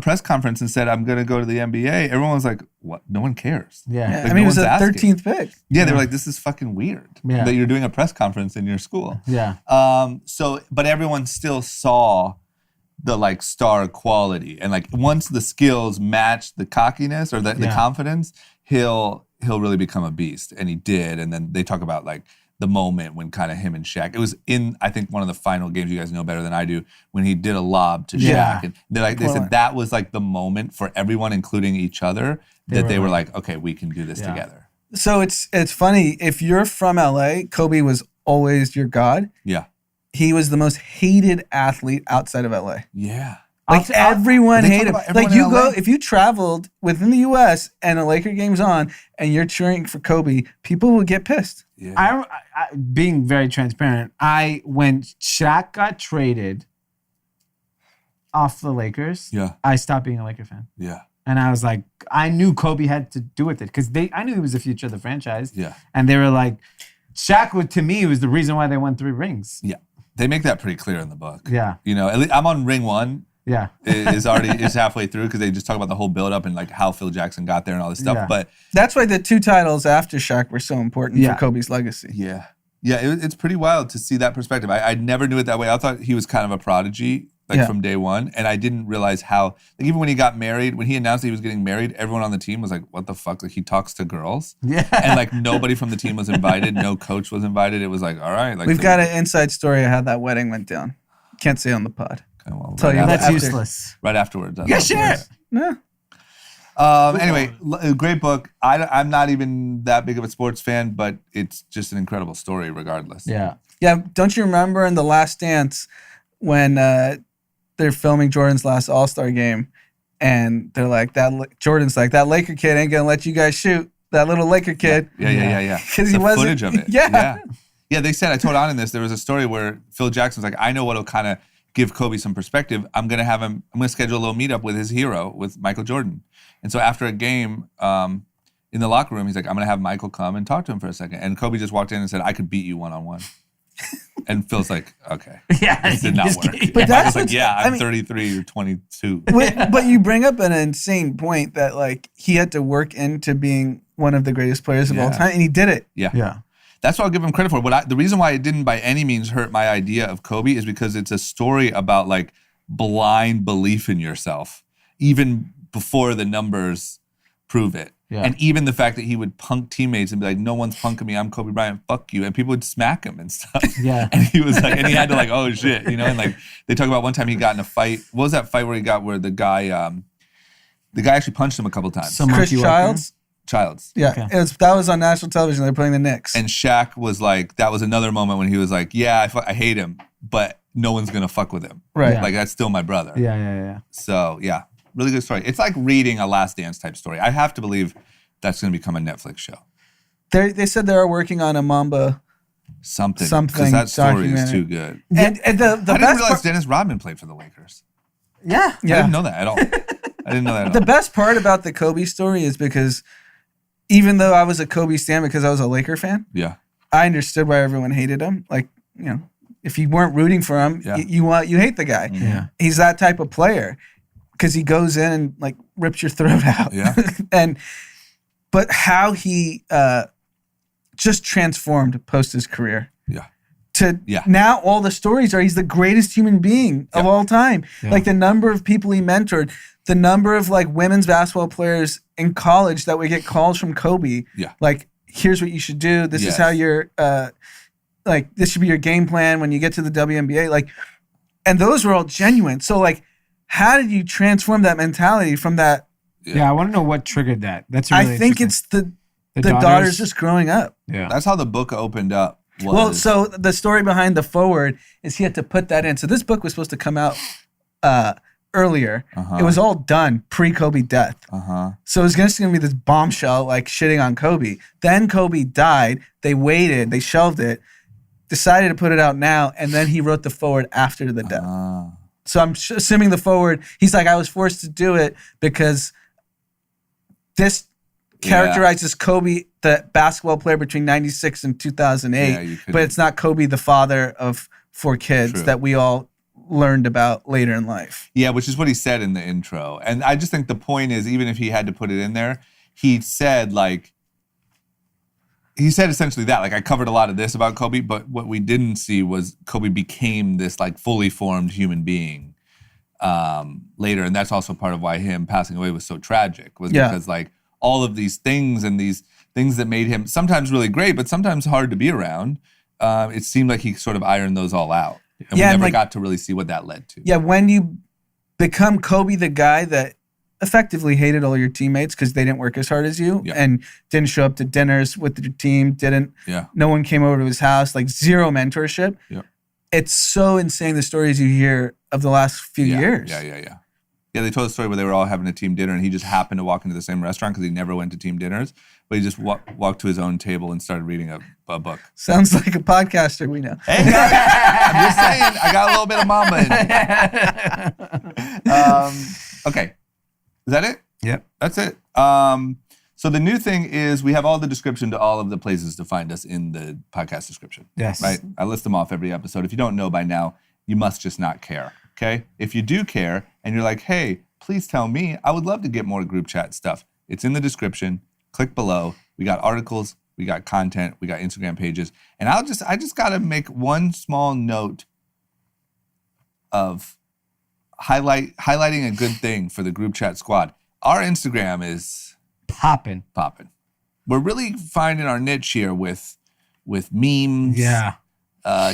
press conference and said, "I'm going to go to the NBA," everyone was like, "What? No one cares." Yeah. Like, I mean, he was a 13th pick. Yeah, they were like, "This is fucking weird Yeah. that you're doing a press conference in your school." Yeah. But everyone still saw the like star quality, and like once the skills match the cockiness or the confidence, he'll really become a beast, and he did. And then they talk about like the moment when kind of him and Shaq, it was in, I think, one of the final games, you guys know better than I do, when he did a lob to Shaq. And they said that was like the moment for everyone, including each other, that they were like, okay, we can do this together. So it's funny. If you're from LA, Kobe was always your god. Yeah. He was the most hated athlete outside of LA. Yeah. Like everyone hated him. everyone Like you in LA. if you traveled within the US and a Laker game's on and you're cheering for Kobe, people would get pissed. Yeah. I being very transparent, when Shaq got traded off the Lakers, I stopped being a Laker fan. Yeah. And I was like, I knew Kobe had to do with it because I knew he was the future of the franchise. Yeah. And they were like, Shaq to me was the reason why they won 3 rings. Yeah. They make that pretty clear in the book. Yeah. You know, at least I'm on ring 1. Yeah. is halfway through because they just talk about the whole build up and like how Phil Jackson got there and all this stuff. Yeah. But that's why the 2 titles after Shaq were so important for Kobe's legacy. Yeah. Yeah, it's pretty wild to see that perspective. I never knew it that way. I thought he was kind of a prodigy from day one. And I didn't realize how, like even when he got married, when he announced that he was getting married, everyone on the team was like, what the fuck? Like he talks to girls. Yeah. And like nobody from the team was invited. No coach was invited. It was like, all right. Like we've got an inside story of how that wedding went down. Can't say on the pod. Okay, well, Tell you That's after. useless. Right afterwards. Yeah, sure. No. Anyway, a great book. I'm not even that big of a sports fan, but it's just an incredible story regardless. Yeah. Yeah. Don't you remember in The Last Dance when they're filming Jordan's last All-Star game and they're like, Jordan's like, that Laker kid ain't going to let you guys shoot. That little Laker kid. Yeah. Because he wasn't. Footage of it. Yeah, they said, I told Anand this, there was a story where Phil Jackson's like, I know what'll kind of give Kobe some perspective. I'm going to schedule a little meetup with his hero, with Michael Jordan. And so after a game in the locker room, he's like, I'm going to have Michael come and talk to him for a second. And Kobe just walked in and said, I could beat you one-on-one. And Phil's like, okay. Yeah. This did not work. But that's like, I'm 33, you're 22. But you bring up an insane point that like he had to work into being one of the greatest players of all time, and he did it. Yeah. That's what I'll give him credit for. But the reason why it didn't by any means hurt my idea of Kobe is because it's a story about like blind belief in yourself, even before the numbers prove it. Yeah. And even the fact that he would punk teammates and be like, no one's punking me, I'm Kobe Bryant, fuck you. And people would smack him and stuff. Yeah. And he was like, and he had to like, oh shit, you know? And like, they talk about one time he got in a fight. What was that fight where he got where the guy actually punched him a couple times? Chris Childs. Yeah, Okay. That was on national television. They're playing the Knicks. And Shaq was like, that was another moment when he was like, yeah, I hate him, but no one's going to fuck with him. Right. Yeah. Like, that's still my brother. Yeah. So, yeah, really good story. It's like reading a Last Dance type story. I have to believe that's going to become a Netflix show. They said they are working on a Mamba. Something. Because that story is too good. And the I didn't realize Dennis Rodman played for the Lakers. Yeah. I didn't know that at all. The best part about the Kobe story is because even though I was a Kobe stan because I was a Laker fan, I understood why everyone hated him. Like, you know, if you weren't rooting for him, you hate the guy. Yeah. He's that type of player because he goes in and like rips your throat out. Yeah. But how he just transformed post his career. Now all the stories are he's the greatest human being of all time. Yeah. Like the number of people he mentored, the number of like women's basketball players in college that would get calls from Kobe. Yeah. Like, here's what you should do. This is how you're like this should be your game plan when you get to the WNBA. Like, and those were all genuine. So like, how did you transform that mentality from that? Yeah, I want to know what triggered that. That's really I think interesting. it's the daughters just growing up. Yeah. That's how the book opened up. Well, so the story behind the forward is he had to put that in. So this book was supposed to come out earlier. It was all done pre-Kobe death. So it was just going to be this bombshell, like shitting on Kobe. Then Kobe died. They waited. They shelved it. Decided to put it out now, and then he wrote the forward after the death. So I'm assuming the forward, he's like, I was forced to do it because this characterizes Kobe, the basketball player between 96 and 2008, but it's not Kobe, the father of 4 kids that we all learned about later in life. Yeah, which is what he said in the intro. And I just think the point is, even if he had to put it in there, he said essentially that, like, I covered a lot of this about Kobe, but what we didn't see was Kobe became this like fully formed human being later. And that's also part of why him passing away was so tragic, was because like all of these things and these things that made him sometimes really great, but sometimes hard to be around. It seemed like he sort of ironed those all out. And we never got to really see what that led to. Yeah, when you become Kobe, the guy that effectively hated all your teammates because they didn't work as hard as you and didn't show up to dinners with your team, no one came over to his house, like zero mentorship. It's so insane, the stories you hear of the last few years. Yeah, they told a story where they were all having a team dinner and he just happened to walk into the same restaurant because he never went to team dinners, but he just walked to his own table and started reading a book. Sounds like a podcaster we know. Hey, I'm just saying, I got a little bit of mama in me. Okay. Is that it? Yep. That's it. So the new thing is we have all the description to all of the places to find us in the podcast description. Yes. Right? I list them off every episode. If you don't know by now, you must just not care. Okay? If you do care and you're like, hey, please tell me, I would love to get more group chat stuff. It's in the description. Click below. We got articles. We got content. We got Instagram pages. And I just got to make one small note of highlighting a good thing for the group chat squad. Our Instagram is popping. We're really finding our niche here with memes. Yeah.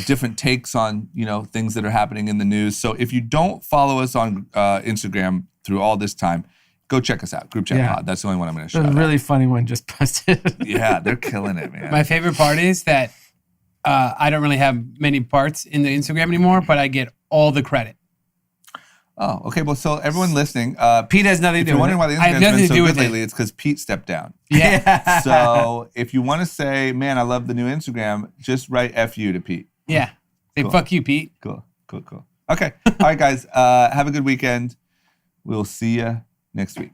Different takes on, things that are happening in the news. So if you don't follow us on Instagram through all this time, go check us out. Group Chat Pod. That's the only one I'm going to shout out. A really funny one just posted. Yeah, they're killing it, man. My favorite part is that I don't really have many parts in the Instagram anymore, but I get all the credit. Oh, okay. Well, so everyone listening, Pete has nothing to do with it. If you're wondering why the Instagram's been so good lately, it's because Pete stepped down. Yeah. So if you want to say, man, I love the new Instagram, just write FU to Pete. Yeah. Say, Cool. fuck you, Pete. Cool. Okay. All right, guys. Have a good weekend. We'll see you next week.